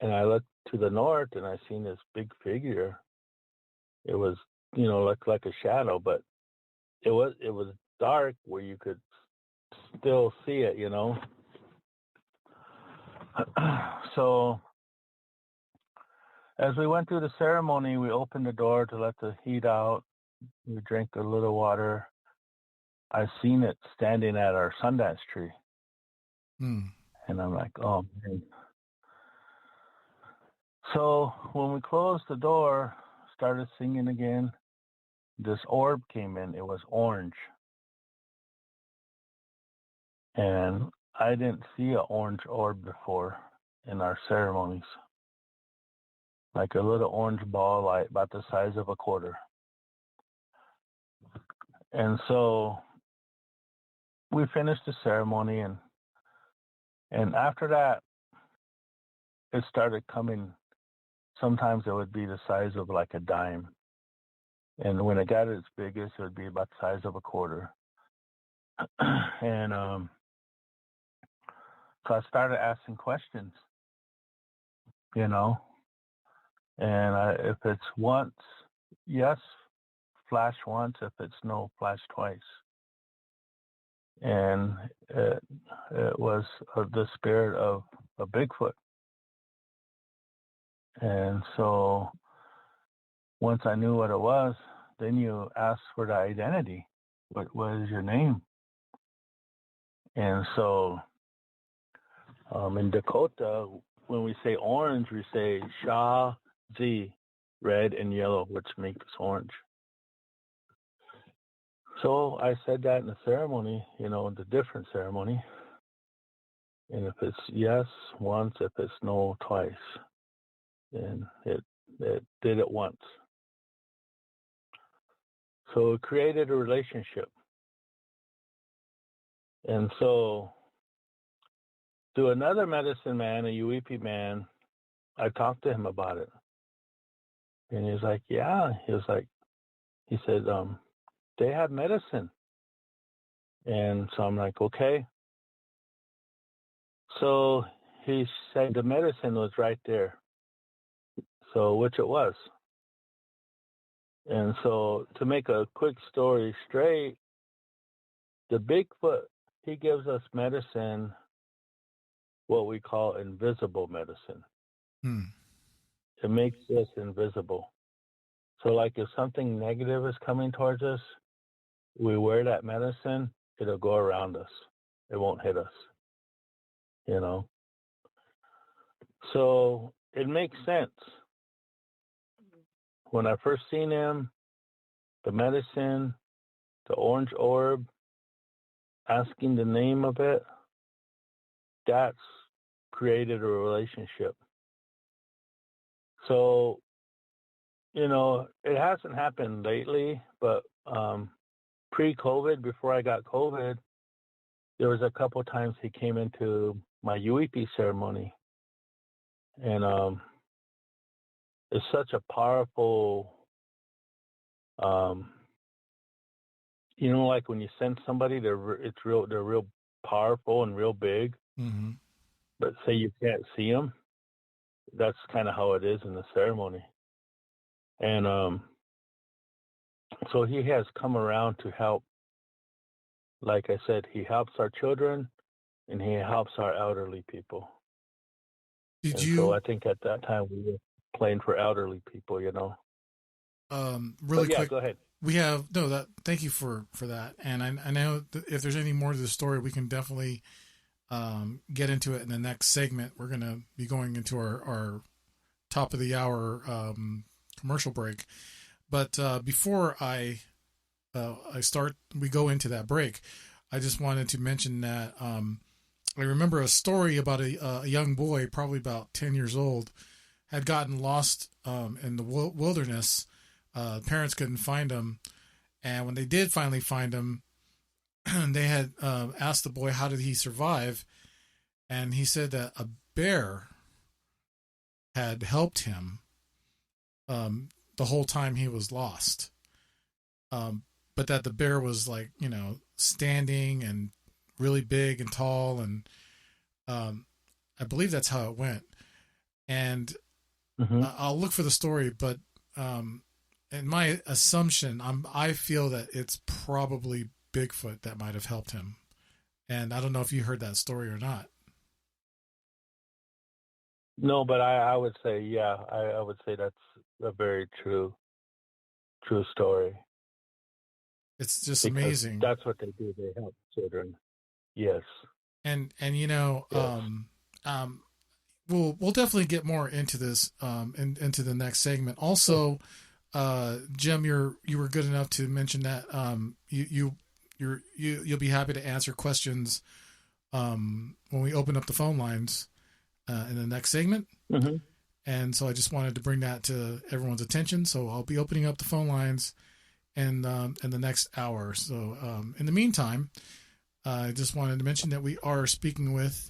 S4: And I looked to the north and I seen this big figure. It was, looked like a shadow, but it was dark where you could still see it, So as we went through the ceremony, we opened the door to let the heat out. We drank a little water. I seen it standing at our Sundance tree. And I'm like, oh, man. So when we closed the door, started singing again, this orb came in. It was orange. And I didn't see an orange orb before in our ceremonies. Like a little orange ball, like about the size of a quarter. And so we finished the ceremony, and after that, it started coming. Sometimes it would be the size of like a dime. And when it got its biggest, it would be about the size of a quarter. And so I started asking questions, And if it's once, yes, flash once. If it's no, flash twice. And it was the spirit of a Bigfoot. And so once I knew what it was, then you ask for the identity. What is your name? And so in Dakota, when we say orange, we say Sha Z, red and yellow, which makes orange. So I said that in the ceremony, the different ceremony. And if it's yes, once. If it's no, twice. And it did it once. So it created a relationship. And so through another medicine man, a UEP man, I talked to him about it. And he was like, yeah. He said, they have medicine. And so I'm like, okay. So he said the medicine was right there. So which it was. And so to make a quick story straight, the Bigfoot, he gives us medicine, what we call invisible medicine. It makes us invisible. So like if something negative is coming towards us, we wear that medicine, it'll go around us. It won't hit us, So it makes sense. When I first seen him, the medicine, the orange orb, asking the name of it, that's created a relationship. So, it hasn't happened lately, but pre-COVID, before I got COVID, there was a couple times he came into my UEP ceremony. And it's such a powerful, like when you send somebody, they're real powerful and real big.
S3: Mm-hmm.
S4: But say you can't see them, that's kind of how it is in the ceremony. And so he has come around to help. Like I said, he helps our children and he helps our elderly people. So I think at that time we were playing for elderly people,
S3: Really
S4: yeah,
S3: quick.
S4: Go ahead.
S3: We have thank you for that. And I know if there's any more to the story, we can definitely get into it in the next segment. We're going to be going into our top of the hour commercial break. But before we go into that break, I just wanted to mention that I remember a story about a young boy, probably about 10 years old, had gotten lost in the wilderness. Parents couldn't find him. And when they did finally find him, they had asked the boy, how did he survive? And he said that a bear had helped him the whole time he was lost. But that the bear was like, standing and really big and tall. And I believe that's how it went. And I'll look for the story, but in my assumption, I feel that it's probably Bigfoot that might have helped him. And I don't know if you heard that story or not.
S4: No, but I would say, yeah, I would say that's a very true story.
S3: It's just
S4: Because
S3: amazing.
S4: that's what they do. They help children. Yes.
S3: And
S4: Yes.
S3: we'll definitely get more into this into the next segment. Also, Jim, you were good enough to mention that you'll be happy to answer questions when we open up the phone lines in the next segment.
S4: Mm-hmm.
S3: And so I just wanted to bring that to everyone's attention. So I'll be opening up the phone lines in the next hour. So in the meantime, I just wanted to mention that we are speaking with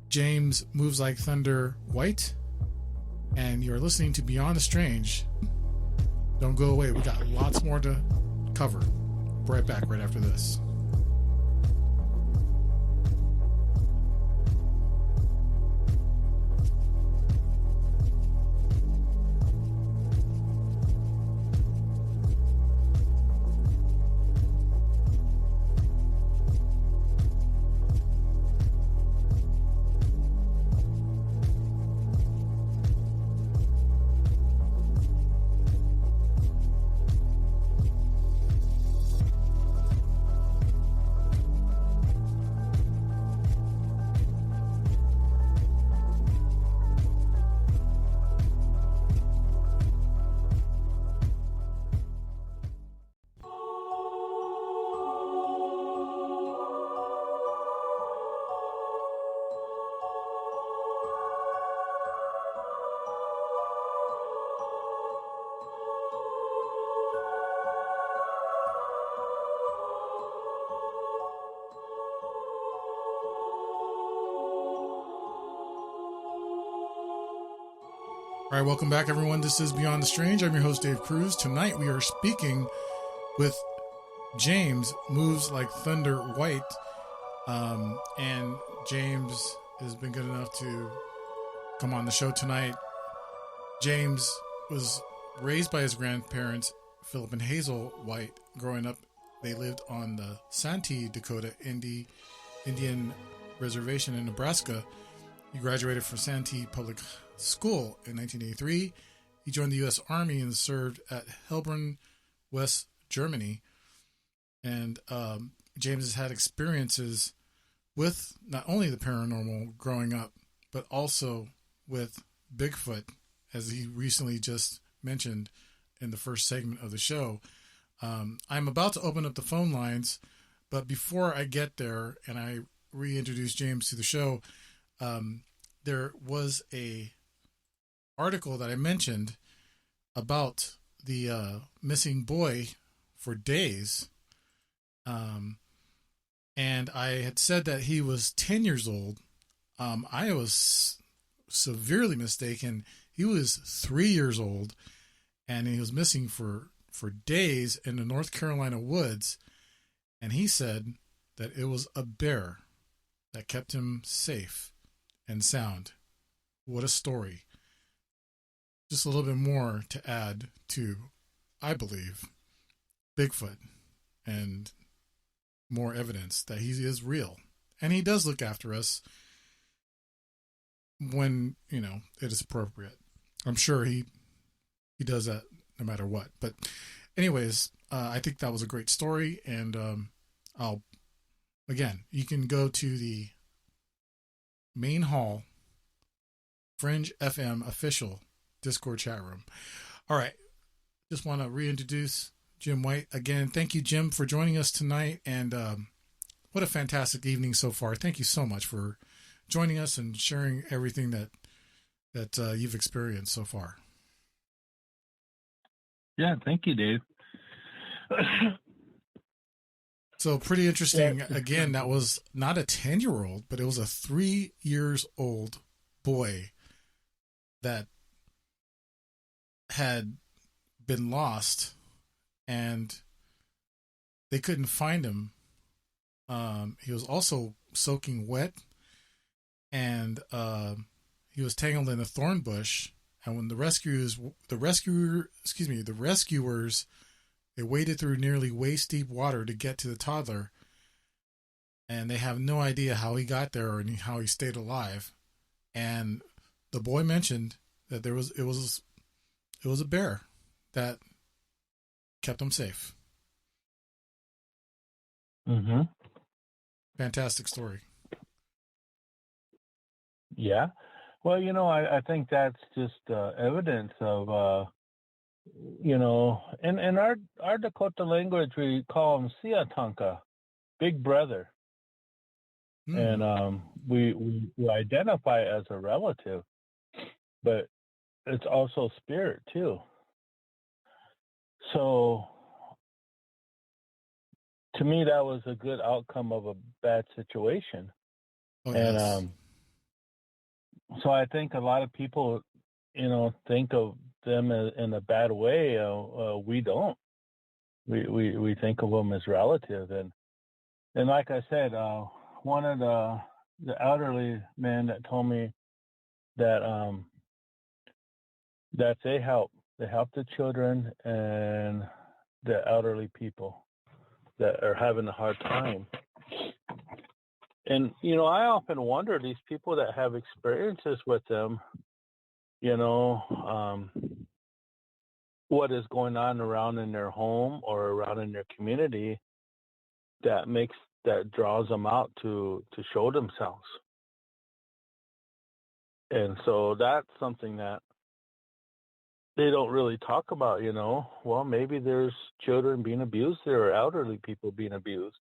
S3: James Moves Like Thunder White, and you're listening to Beyond the Strange. Don't go away. We got lots more to cover. Right back right after this. All right, welcome back, everyone. This is Beyond the Strange. I'm your host, Dave Cruz. Tonight we are speaking with James Moves Like Thunder White. And James has been good enough to come on the show tonight. James was raised by his grandparents, Philip and Hazel White. Growing up, they lived on the Santee Dakota Indian Reservation in Nebraska. He graduated from Santee Public School in 1983. He joined the U.S. Army and served at Helbron, West Germany. And James has had experiences with not only the paranormal growing up, but also with Bigfoot, as he recently just mentioned in the first segment of the show. I'm about to open up the phone lines, but before I get there and I reintroduce James to the show, there was a article that I mentioned about the missing boy for days. And I had said that he was 10 years old. I was severely mistaken. He was 3 years old, and he was missing for days in the North Carolina woods. And he said that it was a bear that kept him safe and sound. What a story. Just a little bit more to add to, I believe, Bigfoot, and more evidence that he is real. And he does look after us when, it is appropriate. I'm sure he does that no matter what. But anyways, I think that was a great story. And you can go to the main hall, Fringe FM official Discord chat room. All right. Just want to reintroduce Jim White again. Thank you, Jim, for joining us tonight. And what a fantastic evening so far. Thank you so much for joining us and sharing everything that you've experienced so far.
S4: Yeah, thank you, Dave.
S3: So pretty interesting. Yeah. Again, that was not a 10-year-old, but it was a 3 years old boy that had been lost, and they couldn't find him. He was also soaking wet, and he was tangled in a thorn bush. And when the rescuers, they waded through nearly waist deep water to get to the toddler, and they have no idea how he got there or how he stayed alive. And the boy mentioned that it was a bear that kept him safe.
S4: Mm-hmm.
S3: Fantastic story.
S4: Yeah. Well, I think that's just evidence of, in our Dakota language, we call him Siatanka, big brother. And we identify it as a relative, but it's also spirit too. So to me, that was a good outcome of a bad situation.
S3: Oh,
S4: And
S3: yes.
S4: so I think a lot of people, think of them in a bad way. We don't. We think of them as relative, and like I said, one of the elderly men that told me that that they help the children and the elderly people that are having a hard time. And I often wonder, these people that have experiences with them, what is going on around in their home or around in their community that draws them out to show themselves. And so that's something that they don't really talk about, Well, maybe there's children being abused there, or elderly people being abused,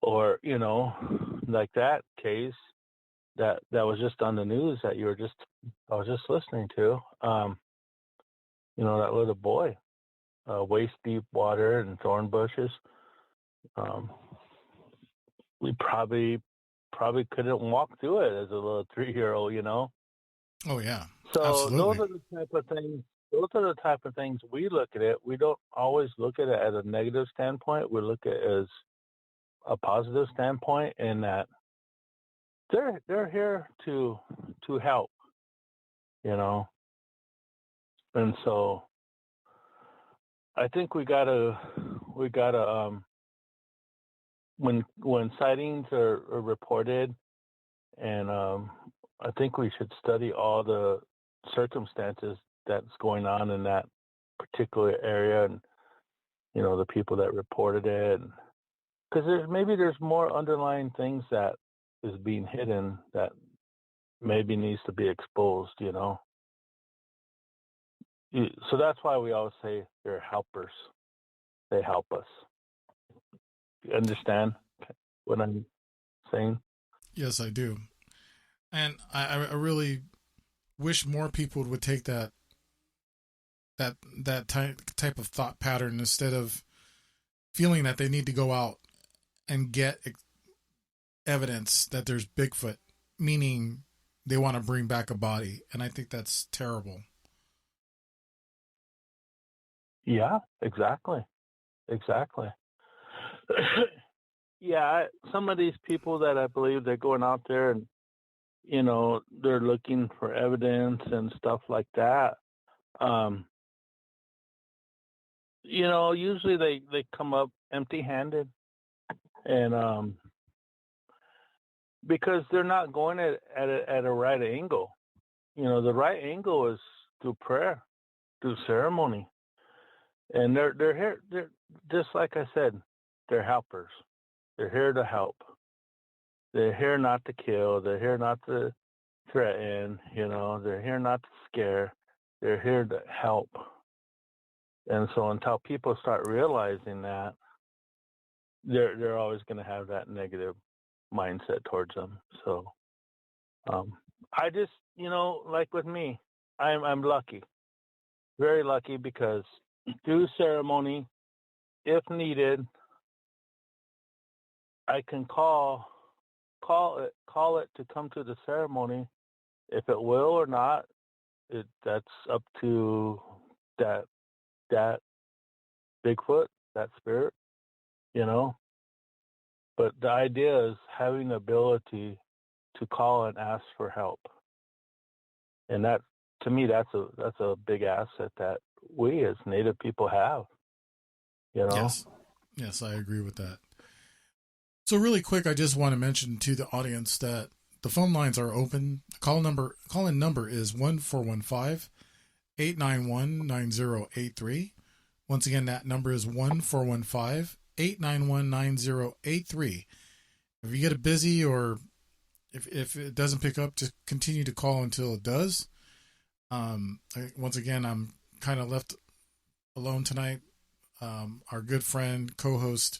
S4: or, like that case that was just on the news that I was just listening to, that little boy, waist deep water and thorn bushes. We probably couldn't walk through it as a little 3-year-old,
S3: Oh, yeah.
S4: So
S3: Absolutely.
S4: those are the type of things we look at it. We don't always look at it as a negative standpoint. We look at it as a positive standpoint, in that they're here to help, And so I think we gotta when sightings are reported, and I think we should study all the circumstances that's going on in that particular area, and the people that reported it, because there's more underlying things that is being hidden that maybe needs to be exposed. So that's why we always say they're helpers. They help us. You understand what I'm saying?
S3: Yes, I do. And I really wish more people would take that type of thought pattern, instead of feeling that they need to go out and get evidence that there's Bigfoot, meaning they want to bring back a body. And I think that's terrible.
S4: Yeah, exactly. Yeah, some of these people that I believe they're going out there and, they're looking for evidence and stuff like that. Usually they come up empty-handed, and because they're not going at a right angle. The right angle is through prayer, through ceremony. And they're here. They're just like I said. They're helpers. They're here to help. They're here not to kill. They're here not to threaten. They're here not to scare. They're here to help. And so until people start realizing that, they're always going to have that negative mindset towards them. So I just, like with me, I'm lucky, very lucky, because through ceremony, if needed, I can call it to come to the ceremony. If it will or not that's up to that Bigfoot, that spirit, you know. But the idea is having the ability to call and ask for help, and that, to me, that's a big asset that we as Native people have, you know.
S3: Yes, I agree with that. So really quick, I just want to mention to the audience that the phone lines are open. Call-in number is 1-415-891-9083. Once again, that number is 1-415-891-9083. If you get it busy, or if it doesn't pick up, just continue to call until it does. Once again, I'm kind of left alone tonight. Our good friend, co-host,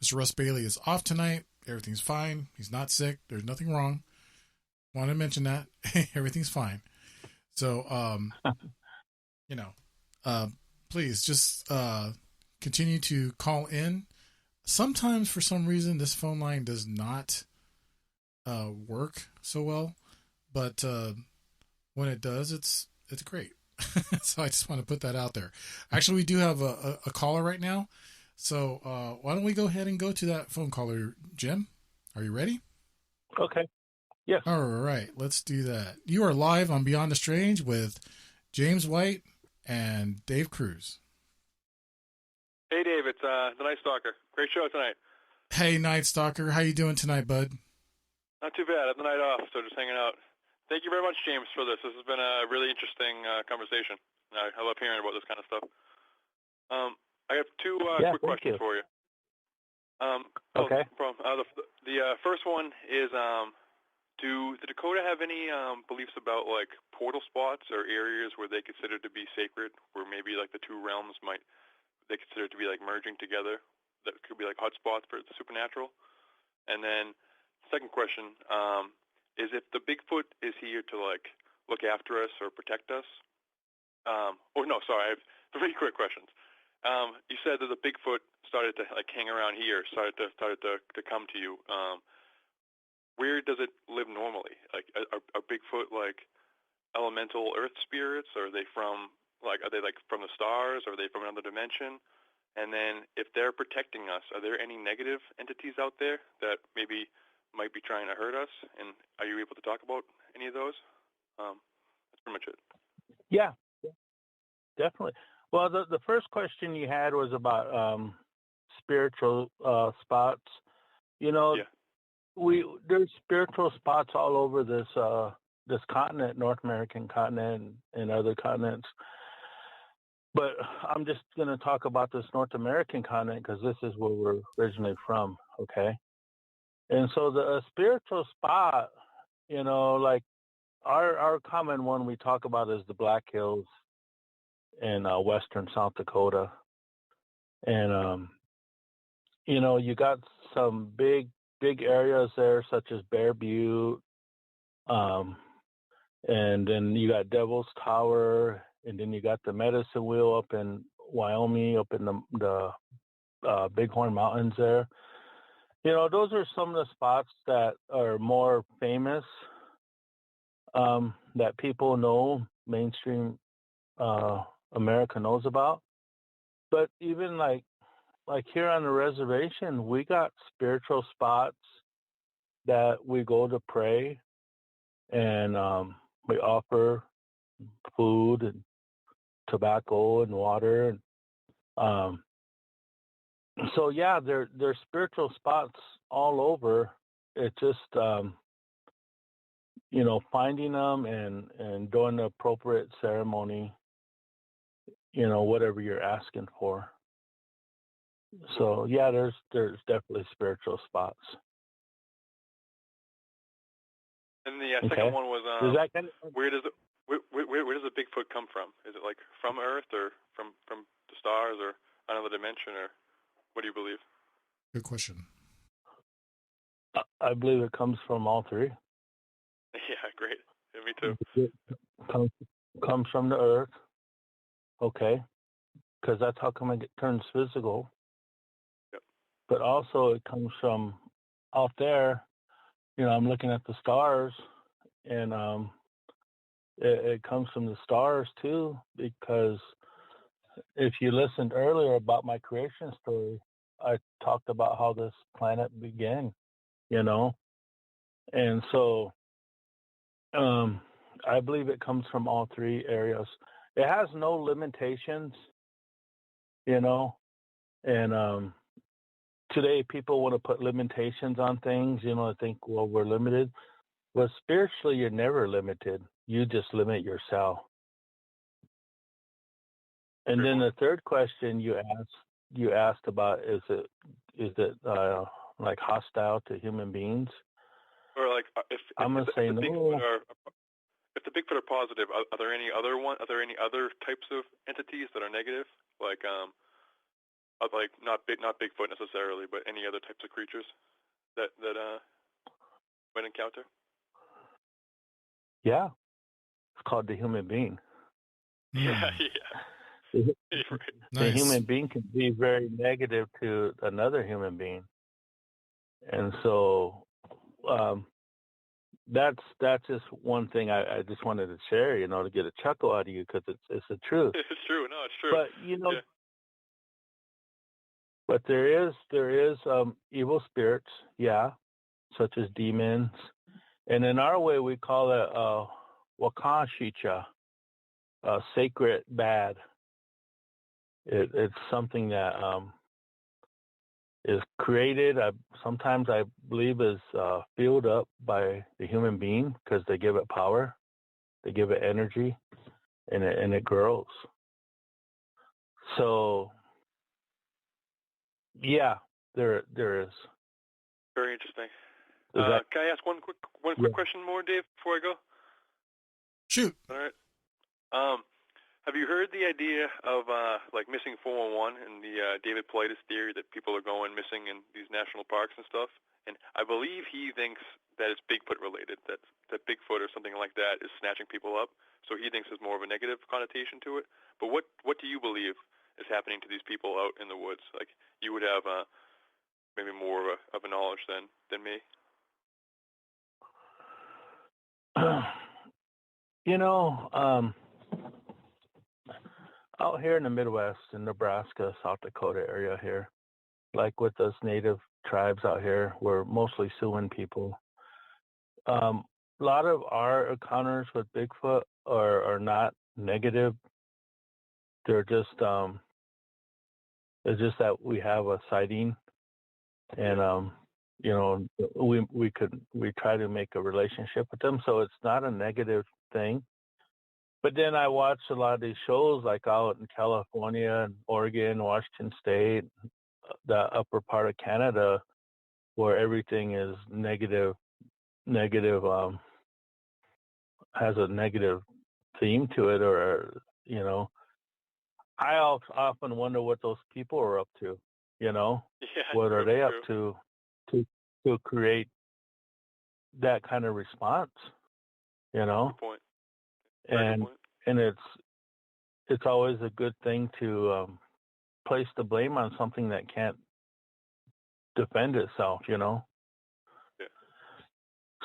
S3: Mr. Russ Bailey, is off tonight. Everything's fine. He's not sick. There's nothing wrong. Want to mention that. Everything's fine. So, please just continue to call in. Sometimes, for some reason, this phone line does not work so well, but when it does, it's great. So I just want to put that out there. Actually, we do have a caller right now. So why don't we go ahead and go to that phone caller, Jim? Are you ready?
S4: Okay. Yes.
S3: All right, let's do that. You are live on Beyond the Strange with James White and Dave Cruz.
S7: Hey, Dave, it's the Night Stalker. Great show tonight.
S3: Hey, Night Stalker. How you doing tonight, bud?
S7: Not too bad. I have the night off, so just hanging out. Thank you very much, James, for this. This has been a really interesting conversation. I love hearing about this kind of stuff. I have two quick questions for you.
S4: Okay.
S7: The first one is, do the Dakota have any beliefs about like portal spots or areas where they consider to be sacred, where maybe like the two realms they consider to be like merging together? That could be like hot spots for the supernatural. And then second question is, if the Bigfoot is here to like look after us or protect us. I have three quick questions. You said that the Bigfoot started to like hang around here, started to come to you. Where does it live normally? Like, are Bigfoot like elemental earth spirits, or are they from from the stars, or are they from another dimension? And then, if they're protecting us, are there any negative entities out there that maybe might be trying to hurt us? And are you able to talk about any of those? That's pretty much it.
S4: Yeah, definitely. Well, the first question you had was about spiritual spots. You know, there's spiritual spots all over this continent, North American continent, and other continents. But I'm just going to talk about this North American continent because this is where we're originally from, okay? And so the spiritual spot, you know, like our common one we talk about is the Black Hills in western South Dakota. And, you know, you got some big areas there, such as Bear Butte, and then you got Devil's Tower, and then you got the Medicine Wheel up in Wyoming, up in the Bighorn Mountains there. You know, those are some of the spots that are more famous, that people know, mainstream America knows about. But even like here on the reservation, we got spiritual spots that we go to pray, and we offer food and tobacco and water, and so yeah, there's spiritual spots all over. It's just you know, finding them and doing the appropriate ceremony, you know, whatever you're asking for. So yeah, there's definitely spiritual spots.
S7: And the second one was, where does the Bigfoot come from? Is it like from Earth, or from the stars, or another dimension, or what do you believe?
S3: Good question.
S4: I believe it comes from all three.
S7: Yeah, great. Yeah, me too.
S4: It comes from the earth, okay, because that's how come it turns physical.
S7: Yep.
S4: But also it comes from out there. You know, I'm looking at the stars, and it comes from the stars too, because if you listened earlier about my creation story, I talked about how this planet began, you know, and so I believe it comes from all three areas. It has no limitations, you know, and today people want to put limitations on things, you know, I think, well, we're limited. But spiritually, you're never limited. You just limit yourself. And then the third question you asked about, is it like hostile to human beings?
S7: Or like
S4: I'm gonna say no.
S7: If the Bigfoot are positive, are there any other types of entities that are negative? Like not Bigfoot necessarily, but any other types of creatures that might encounter?
S4: Yeah, it's called the human being.
S7: Yeah.
S4: The
S3: Nice.
S4: human being can be very negative to another human being, and so that's just one thing I just wanted to share, you know, to get a chuckle out of you, because it's the truth.
S7: It's true. No, it's true.
S4: But you know, but there is evil spirits, yeah, such as demons, and in our way we call it wakashicha, sacred bad. It's something that is created. Sometimes I believe is filled up by the human being, because they give it power, they give it energy, and it grows. So yeah, there is.
S7: Very interesting.
S4: Can
S7: I ask one quick question more, Dave, before I go?
S3: Shoot.
S7: All right. Have you heard the idea of like missing 411 and the David Paulides theory that people are going missing in these national parks and stuff? And I believe he thinks that it's Bigfoot related, that Bigfoot or something like that is snatching people up. So he thinks there's more of a negative connotation to it. But what do you believe is happening to these people out in the woods? Like, you would have maybe more of a knowledge than me.
S4: You know, out here in the Midwest, in Nebraska, South Dakota area here, like with us native tribes out here, we're mostly Siouan people. A lot of our encounters with Bigfoot are not negative. They're just it's just that we have a sighting, and you know, we try to make a relationship with them, so it's not a negative thing. But then I watch a lot of these shows, like out in California and Oregon, Washington State, the upper part of Canada, where everything is negative, has a negative theme to it, or, you know, I often wonder what those people are up to, you know, what are they up to create that kind of response, you know?
S7: Good point.
S4: And it's always a good thing to place the blame on something that can't defend itself, you know.
S7: Yeah.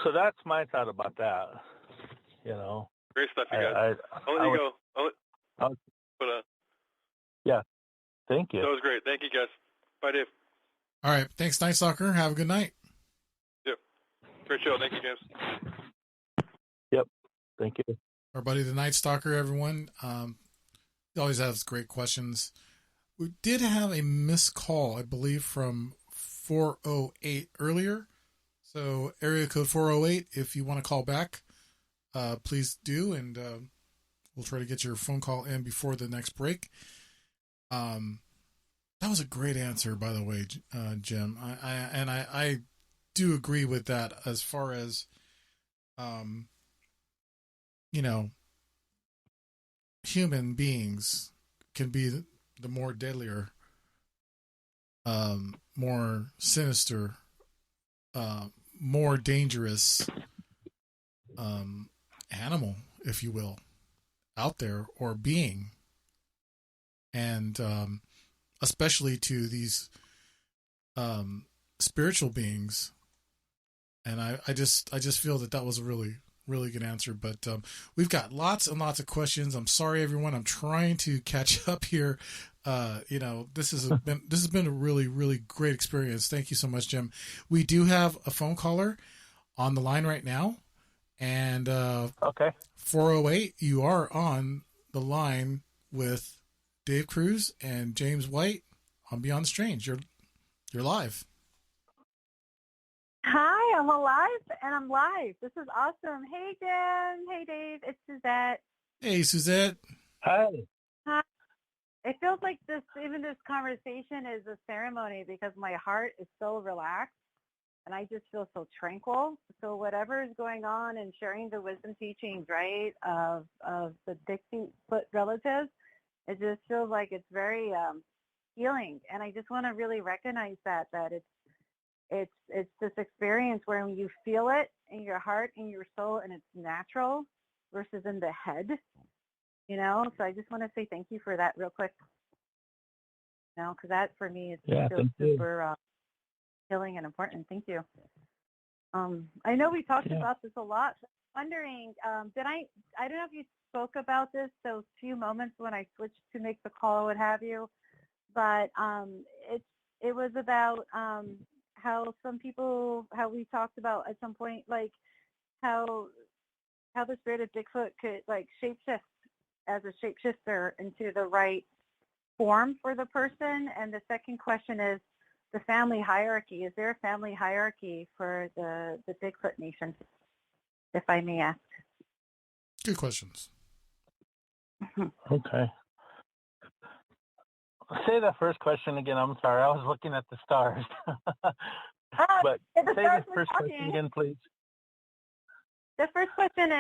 S4: So that's my thought about that. You know.
S7: Great stuff, you guys. I'll let you go.
S4: Yeah. Thank you.
S7: That was great. Thank you, guys. Bye, Dave.
S3: All right. Thanks, Night Stalker. Have a good night.
S7: Yep. Great show. Thank you, James.
S4: Yep. Thank you.
S3: Our buddy, the Night Stalker, everyone. He always has great questions. We did have a missed call, I believe, from 408 earlier. So area code 408, if you want to call back, please do, and we'll try to get your phone call in before the next break. That was a great answer, by the way, Jim. I do agree with that as far as, you know, human beings can be the more deadlier, more sinister, more dangerous animal, if you will, out there, or being. And especially to these spiritual beings. And I just feel that was a really, really good answer. But we've got lots and lots of questions. I'm sorry, everyone. I'm trying to catch up here. This has been a really, really great experience. Thank you so much, Jim. We do have a phone caller on the line right now, and
S4: Okay.
S3: 408. You are on the line with Dave Cruz and James White on Beyond the Strange. You're live.
S8: Hi, I'm alive and I'm live. This is awesome. Hey, Jim. Hey, Dave. It's Suzette.
S3: Hey, Suzette.
S4: Hi.
S8: Hi. It feels like this conversation is a ceremony because my heart is so relaxed and I just feel so tranquil. So whatever is going on and sharing the wisdom teachings, right, of the Bigfoot relatives, it just feels like it's very healing. And I just want to really recognize that it's this experience where you feel it in your heart, in your soul, and it's natural versus in the head, So I just want to say thank you for that real quick, because that for me is super healing and important. Thank you. I know we talked about this a lot. But I'm wondering, I don't know if you spoke about this those few moments when I switched to make the call or what have you, but it was about how we talked about at some point, like how the spirit of Bigfoot could like shapeshift as a shapeshifter into the right form for the person. And the second question is the family hierarchy. Is there a family hierarchy for the Bigfoot nation, if I may ask?
S3: Good questions.
S4: Okay. Say the first question again. I'm sorry. I was looking at the stars. But say the first question again, please.
S8: The first question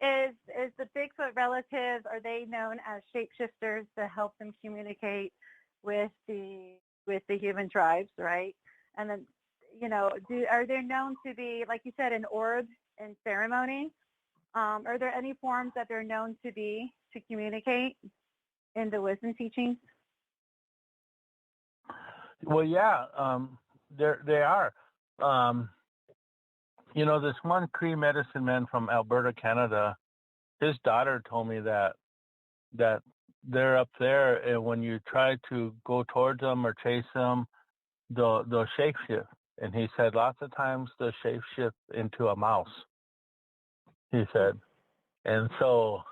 S8: is the Bigfoot relatives, are they known as shapeshifters to help them communicate with the human tribes, right? And then, are they known to be, like you said, an orb in ceremony? Are there any forms that they're known to be to communicate in the wisdom teachings?
S4: Well, yeah, they are. This one Cree medicine man from Alberta, Canada, his daughter told me that they're up there, and when you try to go towards them or chase them, they'll shapeshift. And he said lots of times they'll shapeshift into a mouse, he said. And so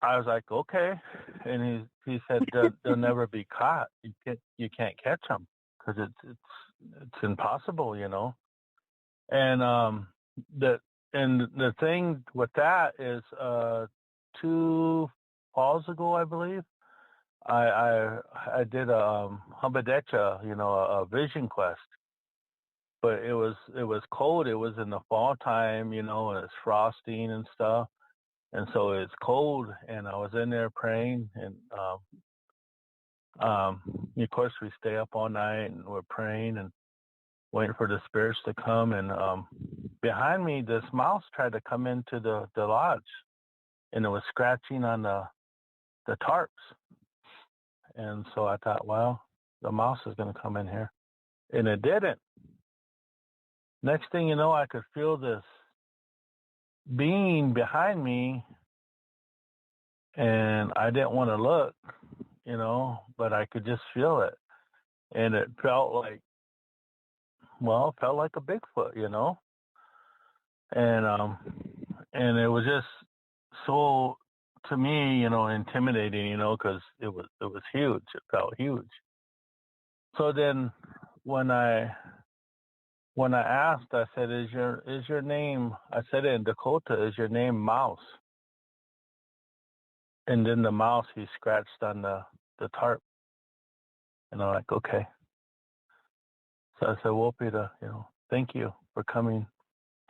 S4: I was like, okay. And he said they'll never be caught. You can't catch them because it's impossible, And the thing with that is 2 falls ago, I believe, I did a Humbadecha, a vision quest. But it was cold. It was in the fall time, and it's frosting and stuff. And so it's cold, and I was in there praying, and of course we stay up all night and we're praying and waiting for the spirits to come. And behind me, this mouse tried to come into the lodge, and it was scratching on the tarps. And so I thought, well, the mouse is going to come in here, and it didn't. Next thing you know, I could feel this being behind me, and I didn't want to look, but I could just feel it, and it felt like a Bigfoot, and it was just so, to me, intimidating, because it was huge. It felt huge. So then when I asked, I said, is your name, I said it in Dakota, is your name Mouse? And then the mouse, he scratched on the tarp. And I'm like, okay. So I said, Wopita, thank you for coming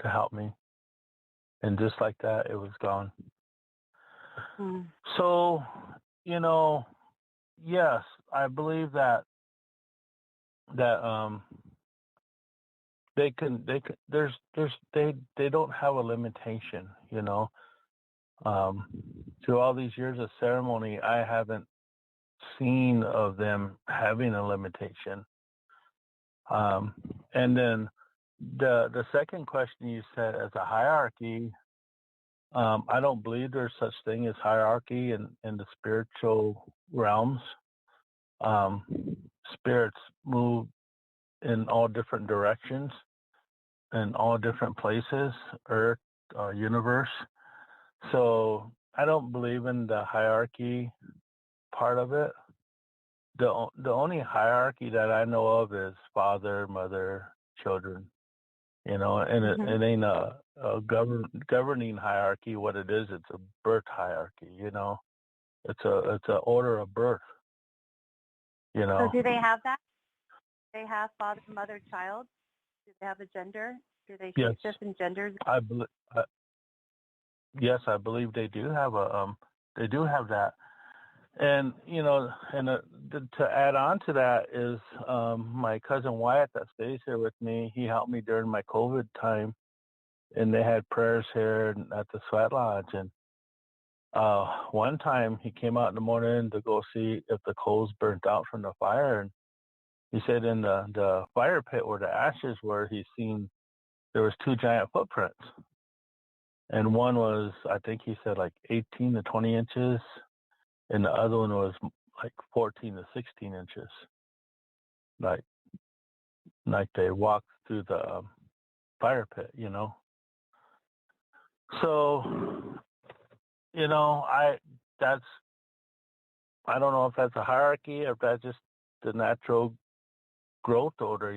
S4: to help me. And just like that, it was gone. Mm. So, yes, I believe that they don't have a limitation, through all these years of ceremony, I haven't seen of them having a limitation. And then The second question you said as a hierarchy, I don't believe there's such thing as hierarchy in the spiritual realms. Spirits move in all different directions, in all different places, earth, universe. So I don't believe in the hierarchy part of it. The only hierarchy that I know of is father, mother, children. And it ain't a governing hierarchy. What it is, it's a birth hierarchy. It's a order of birth.
S8: So do they have that? Do they have father, mother, child? Do they have a gender? Do they
S4: Yes.
S8: shift different genders?
S4: Yes, I believe they do have they do have that. And to add on to that is my cousin Wyatt that stays here with me. He helped me during my COVID time, and they had prayers here at the Sweat Lodge. And one time he came out in the morning to go see if the coals burnt out from the fire, and he said in the fire pit where the ashes were, he seen there was 2 giant footprints, and one was, I think he said, like 18 to 20 inches. And the other one was like 14 to 16 inches. Like they walked through the fire pit, So, I don't know if that's a hierarchy or if that's just the natural growth order,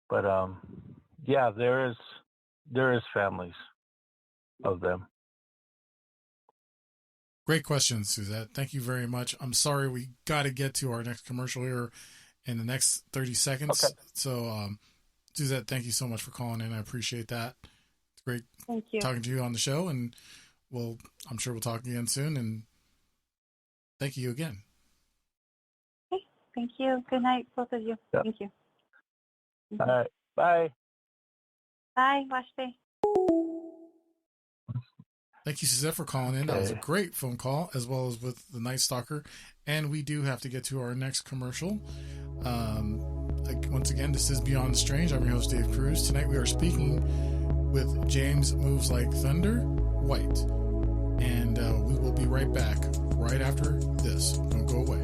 S4: But yeah, there is families of them.
S3: Great question, Suzette. Thank you very much. I'm sorry we got to get to our next commercial here in the next 30 seconds. Okay. So, Suzette, thank you so much for calling in. I appreciate that. It's great talking to you on the show, and I'm sure we'll talk again soon. And thank you again.
S8: Okay. Thank you. Good night, both of you. Yep. Thank you.
S4: All right. Bye.
S8: Bye. Wash day.
S3: Thank you, Suzette, for calling in. That was a great phone call, as well as with the Night Stalker. And we do have to get to our next commercial. Once again, this is Beyond the Strange. I'm your host, Dave Cruz. Tonight we are speaking with James Moves Like Thunder, White. And we will be right back right after this. Don't go away.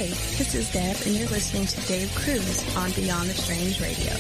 S9: Hey, this is Deb, and you're listening to Dave Cruz on Beyond the Strange Radio.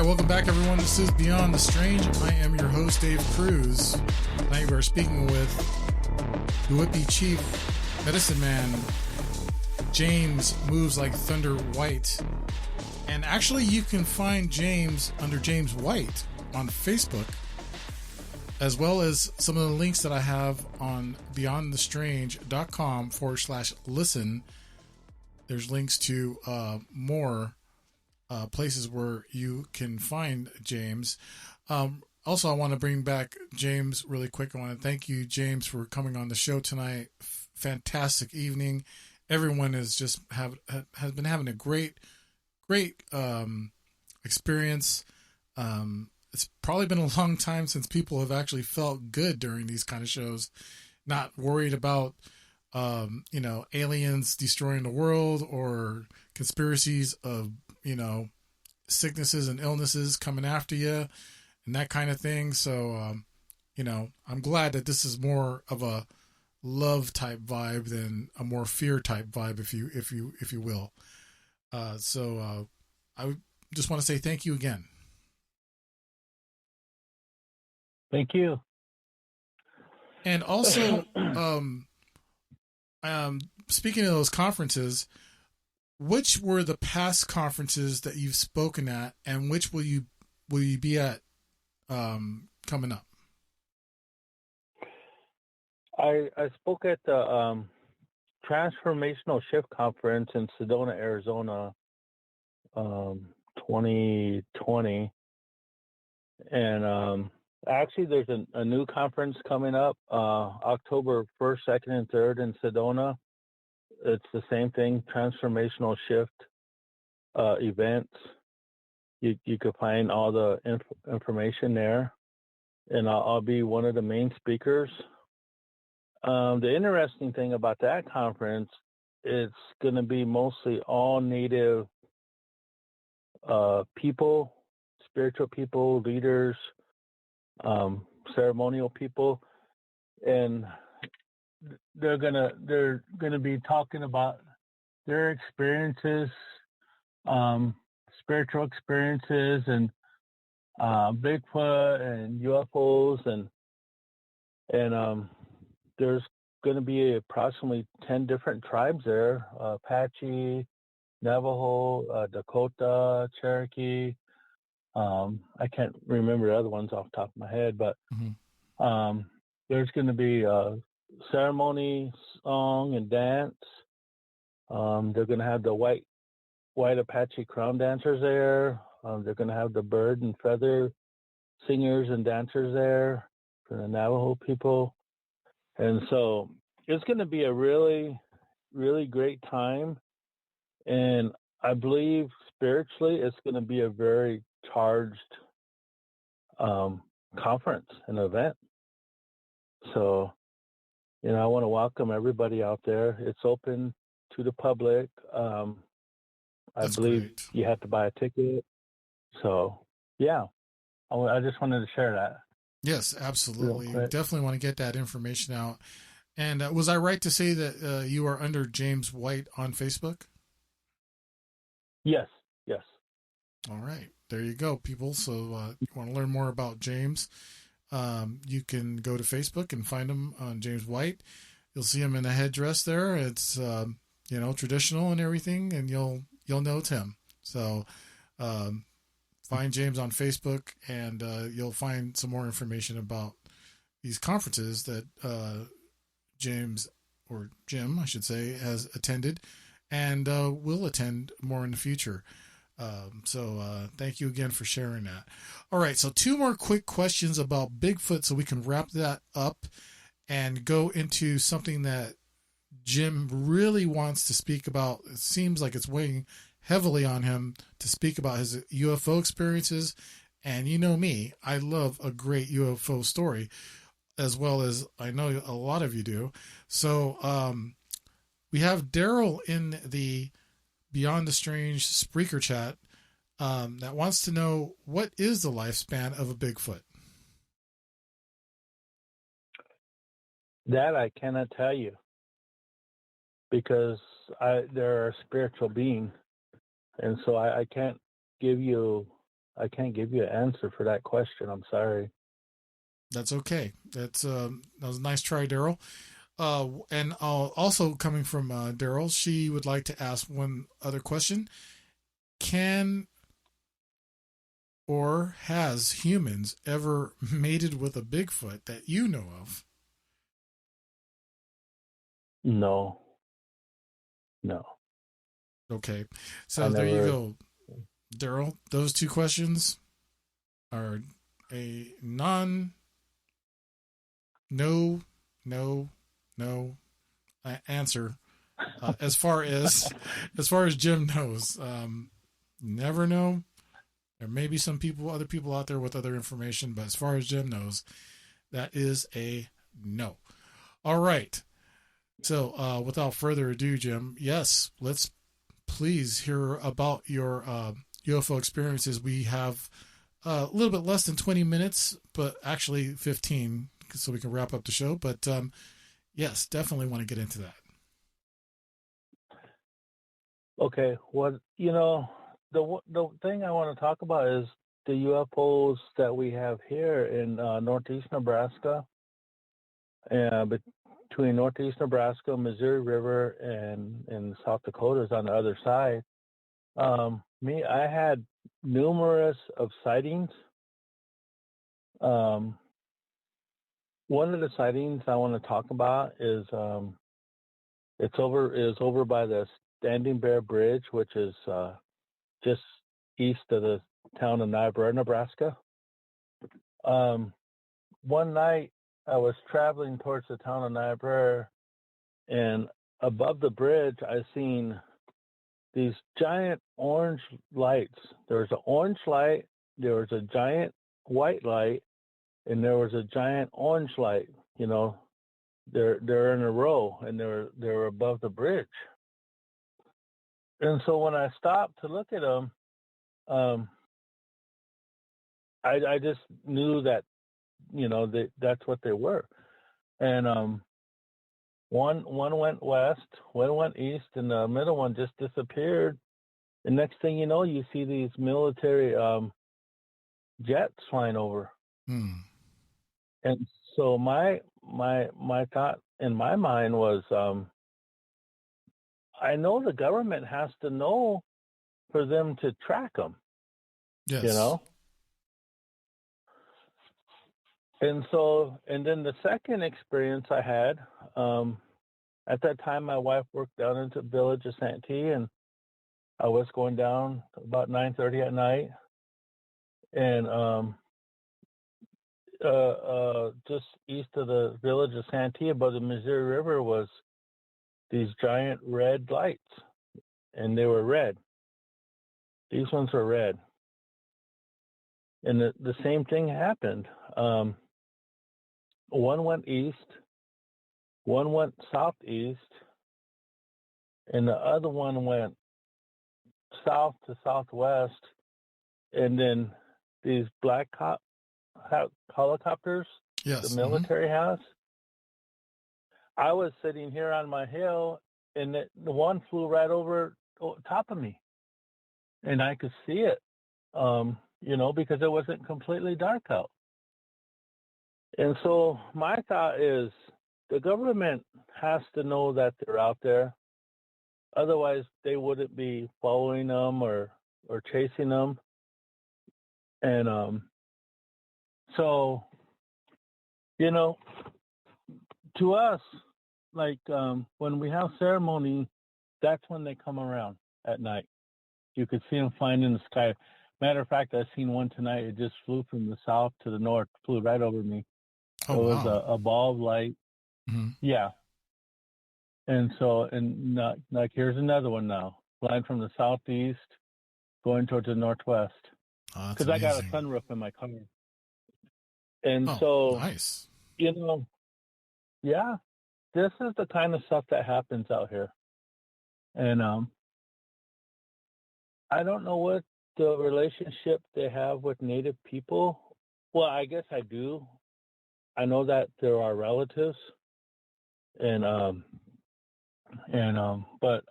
S9: Welcome back, everyone. This is Beyond the Strange. I am your host, Dave Cruz. Tonight we are speaking with the Whippy Chief Medicine Man, James Moves Like Thunder White. And actually, you can find James under James White on Facebook
S3: as well as some of the links that I have on beyondthestrange.com/listen. There's links to more places where you can find James. Also, I want to bring back James really quick. I want to thank you, James, for coming on the show tonight. Fantastic evening. Everyone has been having a great experience. It's probably been a long time since people have actually felt good during these kind of shows, not worried about aliens destroying the world or conspiracies of sicknesses and illnesses coming after you and that kind of thing. So I'm glad that this is more of a love type vibe than a more fear type vibe, if you will. So I just want to say thank you again.
S4: Thank you.
S3: And also, speaking of those conferences, which were the past conferences that you've spoken at, and which will you be at coming up?
S4: I spoke at the Transformational Shift Conference in Sedona, Arizona, 2020, and actually there's a new conference coming up October 1st, 2nd, and 3rd in Sedona. It's the same thing, Transformational Shift events. You can find all the information there, and I'll be one of the main speakers. The interesting thing about that conference, it's going to be mostly all Native people, spiritual people, leaders, ceremonial people, and they're gonna be talking about their experiences, spiritual experiences, and Bigfoot and UFOs, and there's going to be approximately 10 different tribes there: Apache, Navajo, Dakota, Cherokee. I can't remember the other ones off the top of my head, but there's going to be ceremony, song, and dance. They're going to have the white Apache crown dancers there. They're going to have the bird and feather singers and dancers there for the Navajo people. And so it's going to be a really, really great time. And I believe spiritually it's going to be a very charged conference and event. So, I want to welcome everybody out there. It's open to the public. I believe
S3: great.
S4: You have to buy a ticket. So, yeah, I just wanted to share that.
S3: Yes, absolutely. Definitely want to get that information out. And was I right to say that you are under James White on Facebook?
S4: Yes.
S3: All right. There you go, people. So you want to learn more about James, you can go to Facebook and find him on James White. You'll see him in a headdress there. It's, traditional and everything, and you'll know it's him. So find James on Facebook, and you'll find some more information about these conferences that James, or Jim, I should say, has attended and will attend more in the future. So thank you again for sharing that. All right, so 2 more quick questions about Bigfoot so we can wrap that up and go into something that Jim really wants to speak about. It seems like it's weighing heavily on him to speak about his UFO experiences. And you know me, I love a great UFO story, as well as I know a lot of you do. So we have Daryl in the Beyond the Strange Spreaker chat that wants to know, what is the lifespan of a Bigfoot?
S4: That I cannot tell you, because they're a spiritual being, and so I can't give you an answer for that question. I'm sorry.
S3: That's okay. That was a nice try, Daryl. And also coming from Daryl, she would like to ask one other question. or has humans ever mated with a Bigfoot that you know of?
S4: No.
S3: Okay. So there you go, Daryl. Those two questions are a no answer. As far as Jim knows, never know. There may be other people out there with other information, but as far as Jim knows, that is a no. All right. So without further ado, Jim, yes, let's please hear about your UFO experiences. We have a little bit less than 20 minutes, but actually 15, so we can wrap up the show. But yes, definitely want to get into that.
S4: Okay. What the thing I want to talk about is the UFOs that we have here in northeast Nebraska, between northeast Nebraska, Missouri River, and South Dakota is on the other side. I had numerous of sightings. One of the sightings I want to talk about is over by the Standing Bear Bridge, which is just east of the town of Niobrara, Nebraska. One night I was traveling towards the town of Niobrara, and above the bridge I seen these giant orange lights. There was an orange light, there was a giant white light, and there was a giant orange light. They're in a row, and they're above the bridge. And so when I stopped to look at them, I just knew that that's what they were. And one went west, one went east, and the middle one just disappeared. The next thing you know, you see these military jets flying over. And so my thought in my mind was, I know the government has to know for them to track them.
S3: Yes.
S4: And then the second experience I had, at that time, my wife worked down into the village of Santee, and I was going down about 9:30 at night, and just east of the village of Santee, above the Missouri River, was these giant red lights, and they were red. These ones were red. And the same thing happened. One went east, one went southeast, and the other one went south to southwest. And then these black helicopters,
S3: yes,
S4: the military has. I was sitting here on my hill, and the one flew right over top of me, and I could see it, because it wasn't completely dark out. And so my thought is the government has to know that they're out there. Otherwise, they wouldn't be following them or chasing them. And so, to us, like when we have ceremony, that's when they come around at night. You could see them flying in the sky. Matter of fact, I seen one tonight. It just flew from the south to the north, flew right over me.
S3: Oh,
S4: it was
S3: wow.
S4: a ball of light.
S3: Mm-hmm.
S4: Yeah. And so, like here's another one now, flying from the southeast, going towards the northwest. Because I got a sunroof in my car. And so,
S3: nice.
S4: Yeah, this is the kind of stuff that happens out here. And I don't know what the relationship they have with Native people. Well, I guess I do. I know that there are relatives, but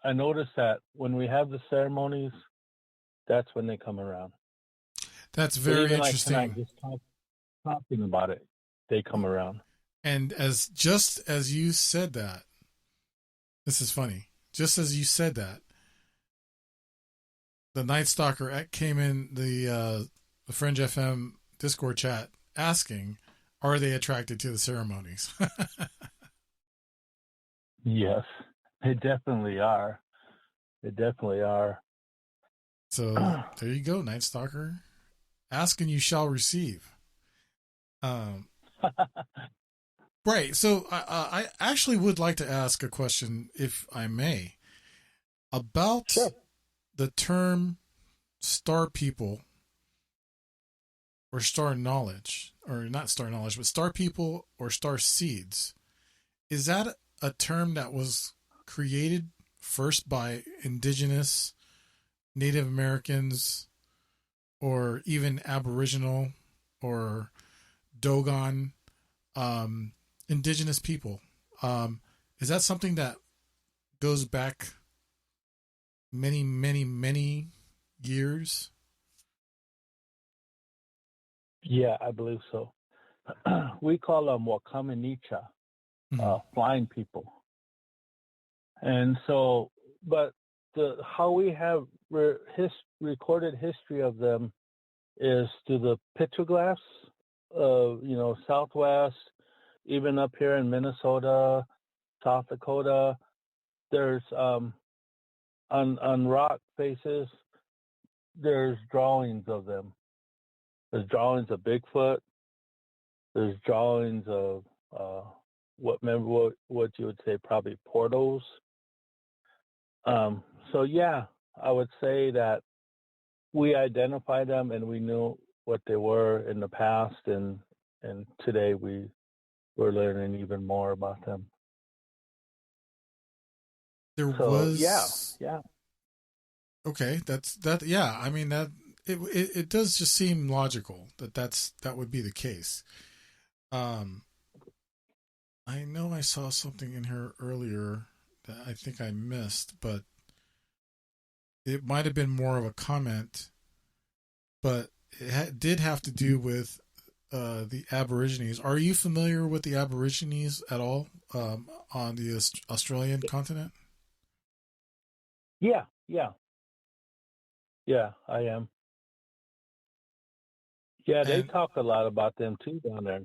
S4: I noticed that when we have the ceremonies, that's when they come around.
S3: That's very interesting.
S4: Like tonight, just talking about it, they come around.
S3: And just as you said that, this is funny. Just as you said that, the Night Stalker came in the the Fringe FM Discord chat asking, are they attracted to the ceremonies?
S4: Yes, they definitely are. They definitely are.
S3: So there you go, Night Stalker. Ask and you shall receive. Right. So I actually would like to ask a question, if I may, about the term star people or star knowledge, or not star knowledge, but star people or star seeds. Is that a term that was created first by indigenous Native Americans or even Aboriginal or Dogon indigenous people? Is that something that goes back many, many, many years?
S4: Yeah, I believe so. We call them Wakamanicha, flying people. And so, but how we have recorded history of them is through the petroglyphs of, Southwest, even up here in Minnesota, South Dakota. There's on rock faces, there's drawings of them. There's drawings of Bigfoot. There's drawings of what you would say probably portals. So yeah, I would say that we identified them and we knew what they were in the past, and today we're learning even more about them. Yeah.
S3: Okay, yeah. I mean, that it does just seem logical that would be the case. I know I saw something in here earlier that I think I missed, but it might have been more of a comment, but it did have to do with the Aborigines. Are you familiar with the Aborigines at all on the Australian continent?
S4: Yeah, I am. Yeah, they talk a lot about them too down there.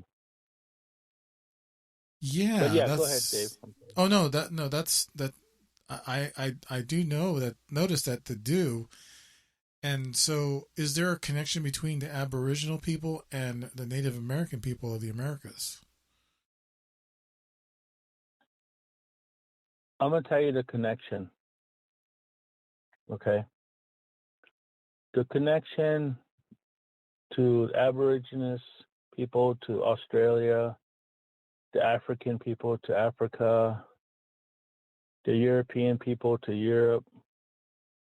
S3: Yeah,
S4: but yeah, go ahead, Dave.
S3: Oh that's I do notice that they do. And so is there a connection between the Aboriginal people and the Native American people of the Americas?
S4: I'm going to tell you the connection. Okay. The connection to Aborigines people to Australia, the African people to Africa, the European people to Europe,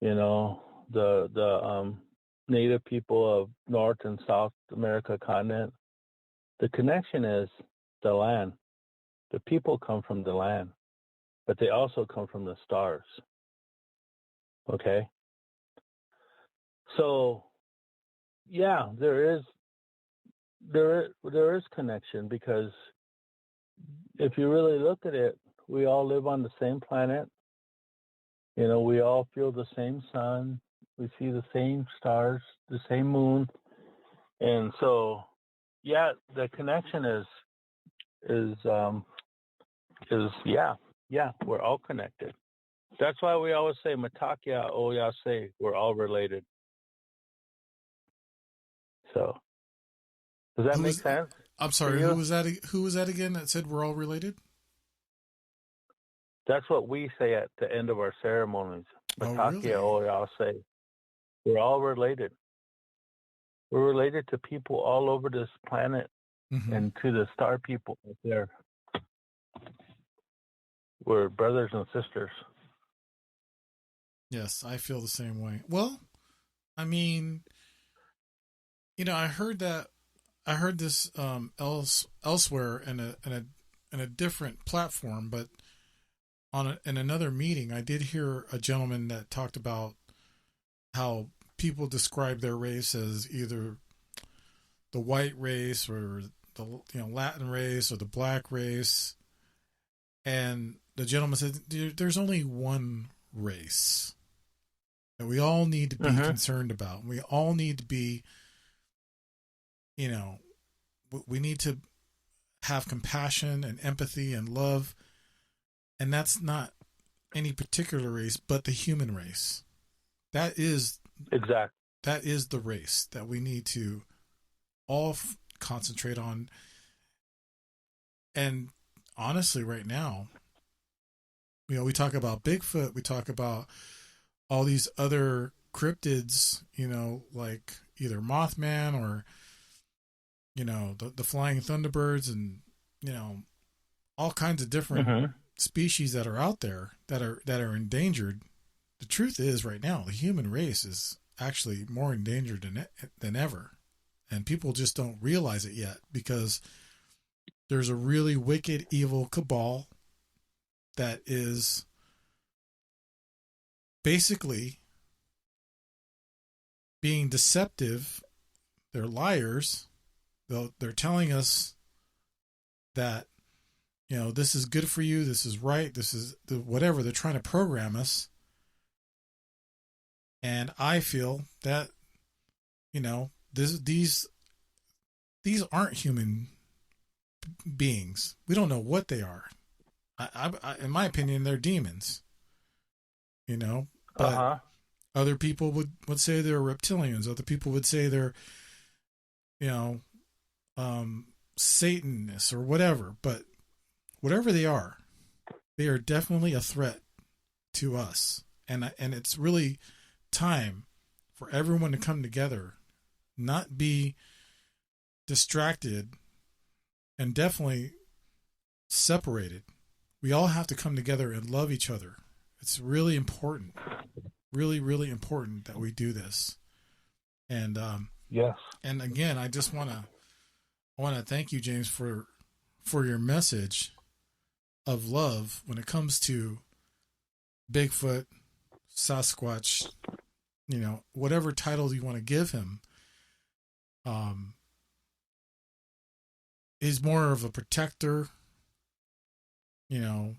S4: the Native people of North and South America continent. The connection is the land. The people come from the land, but they also come from the stars. Okay? So, yeah, there is connection, because if you really look at it, we all live on the same planet. We all feel the same sun. We see the same stars, the same moon. And so, yeah, the connection is we're all connected. That's why we always say Matakia Oyase, we're all related. So, does that make sense?
S3: I'm sorry, who was that again that said we're all related?
S4: That's what we say at the end of our ceremonies. Matakia Oyase. We're all related. We're related to people all over this planet, and to the star people out there. We're brothers and sisters.
S3: Yes, I feel the same way. Well, I mean, I heard this elsewhere in a different platform, but in another meeting, I did hear a gentleman that talked about how people describe their race as either the white race or the Latin race or the black race, and the gentleman said there's only one race that we all need to be concerned about. We all need to be you know, we need to have compassion and empathy and love. And that's not any particular race, but the human race. That is the race that we need to all concentrate on. And honestly, right now, you know, we talk about Bigfoot, we talk about all these other cryptids, you know, like either Mothman or, you know, the flying thunderbirds, and, you know, all kinds of different species that are out there that are endangered. The truth is, right now, the human race is actually more endangered than ever. And people just don't realize it yet, because there's a really wicked, evil cabal that is basically being deceptive. They're liars. They're telling us that, you know, this is good for you, this is right, this is whatever. They're trying to program us. And I feel that, you know, these aren't human beings. We don't know what they are. I in my opinion, they're demons. You know, but other people would say they're reptilians. Other people would say they're, you know, Satanists or whatever. But whatever they are definitely a threat to us. And it's really time for everyone to come together, not be distracted, and definitely separated. We all have to come together and love each other. It's really important, really, really important that we do this. And
S4: yes.
S3: And again, I just want to thank you, James, for your message of love when it comes to Bigfoot, Sasquatch, you know, whatever title you want to give him. He's more of a protector, you know,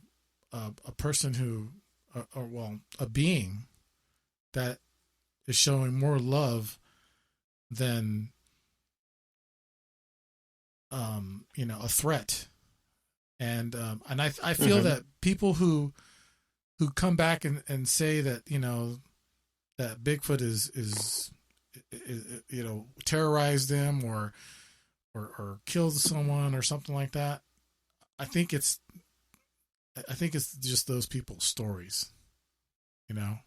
S3: a person who, a being that is showing more love than, you know, a threat. And I feel that people who come back and say that, you know, that Bigfoot is you know, terrorized them or killed someone or something like that, I think it's just those people's stories, you know.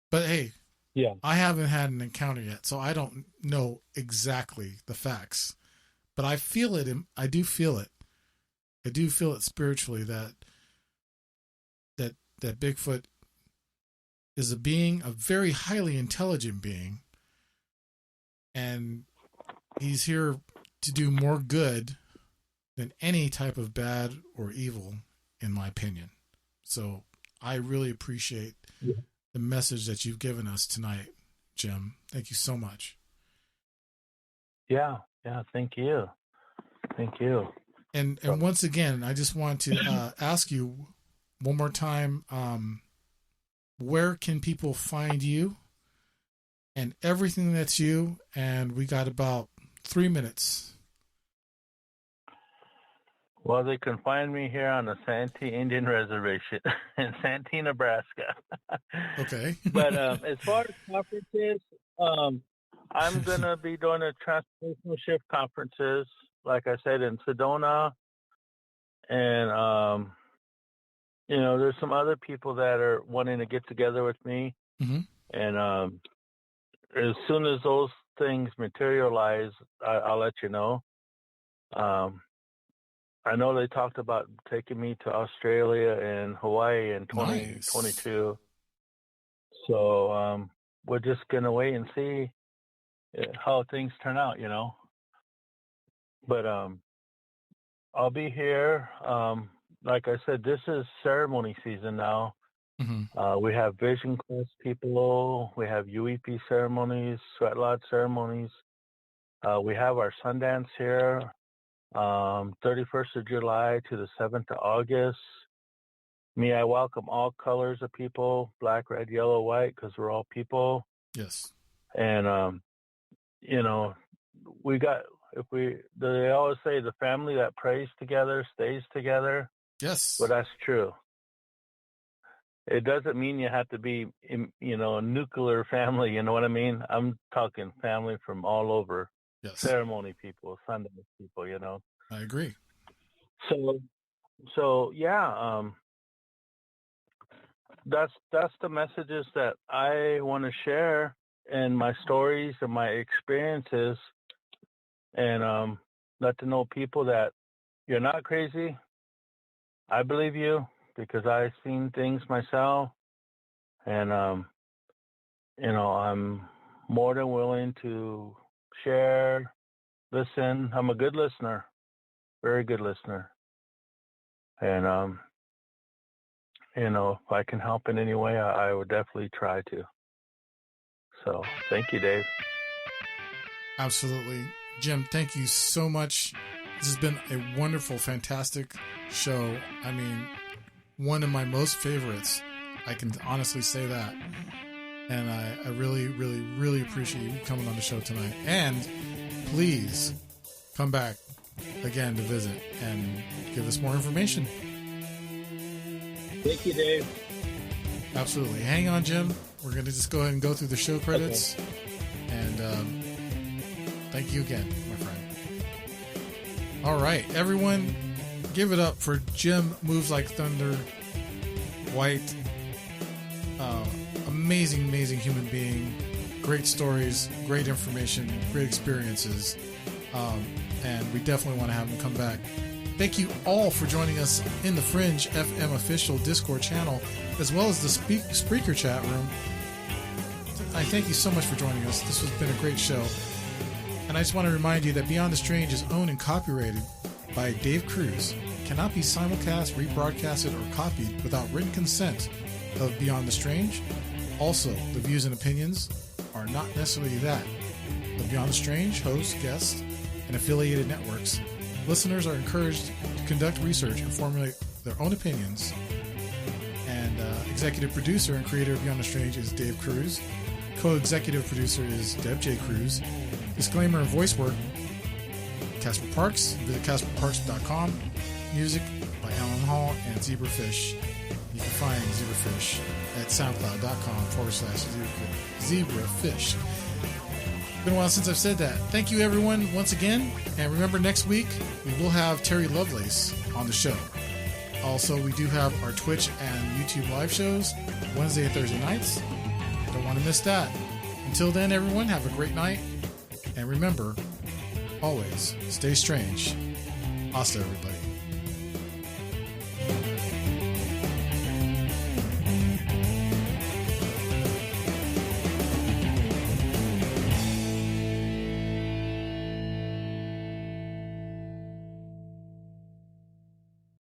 S3: But hey,
S4: yeah,
S3: I haven't had an encounter yet, so I don't know exactly the facts. But I feel it. I do feel it. I do feel it spiritually that Bigfoot is a being, a very highly intelligent being, and he's here to do more good than any type of bad or evil, in my opinion. So I really appreciate the message that you've given us tonight, Jim. Thank you so much.
S4: Yeah. Thank you.
S3: And once again, I just want to ask you one more time, where can people find you and everything that's you? And we got about 3 minutes.
S4: Well, they can find me here on the Santee Indian Reservation in Santee, Nebraska.
S3: Okay.
S4: But as far as conferences, I'm going to be doing a transformational shift conferences, like I said, in Sedona. And, you know, there's some other people that are wanting to get together with me.
S3: Mm-hmm.
S4: And as soon as those things materialize, I'll let you know. I know they talked about taking me to Australia and Hawaii in 2022. So we're just going to wait and see how things turn out, you know. But I'll be here. Like I said, this is ceremony season now.
S3: Mm-hmm.
S4: We have Vision Quest people. We have UEP ceremonies, Sweat Lodge ceremonies. We have our Sundance here, 31st of July to the 7th of August. I welcome all colors of people, black, red, yellow, white, because we're all people.
S3: Yes.
S4: And, you know, we got they always say the family that prays together stays together.
S3: Yes.
S4: But that's true. It doesn't mean you have to be, a nuclear family. You know what I mean? I'm talking family from all over.
S3: Yes.
S4: Ceremony people, Sunday people,
S3: I agree.
S4: So yeah, that's the messages that I want to share, and my stories and my experiences, and let to know people that you're not crazy. I believe you because I've seen things myself, and I'm more than willing to share, listen. I'm a good listener, very good listener, and if I can help in any way, I would definitely try to. So thank you, Dave.
S3: Absolutely. Jim, thank you so much. This has been a wonderful, fantastic show. I mean, one of my most favorites. I can honestly say that. And I really, really, really appreciate you coming on the show tonight. And please come back again to visit and give us more information.
S4: Thank you, Dave.
S3: Absolutely. Hang on, Jim. We're going to just go ahead and go through the show credits. Okay. And thank you again, my friend. All right, everyone, give it up for Jim Moves Like Thunder White. Amazing, amazing human being. Great stories, great information, great experiences. And we definitely want to have him come back. Thank you all for joining us in the Fringe FM official Discord channel, as well as the Spreaker chat room. I thank you so much for joining us. This has been a great show. And I just want to remind you that Beyond the Strange is owned and copyrighted by Dave Cruz. It cannot be simulcast, rebroadcasted, or copied without written consent of Beyond the Strange. Also, the views and opinions are not necessarily that of Beyond the Strange, hosts, guests, and affiliated networks. Listeners are encouraged to conduct research and formulate their own opinions. And executive producer and creator of Beyond the Strange is Dave Cruz. Co-executive producer is Deb J. Cruz. Disclaimer and voice work, Casper Parks. Visit CasperParks.com. Music by Alan Hall and Zebrafish. You can find Zebrafish at SoundCloud.com/Zebrafish. Been a while since I've said that. Thank you, everyone, once again. And remember, next week, we will have Terry Lovelace on the show. Also, we do have our Twitch and YouTube live shows Wednesday and Thursday nights. Don't want to miss that. Until then, everyone, have a great night. And remember, always stay strange. Hasta, everybody.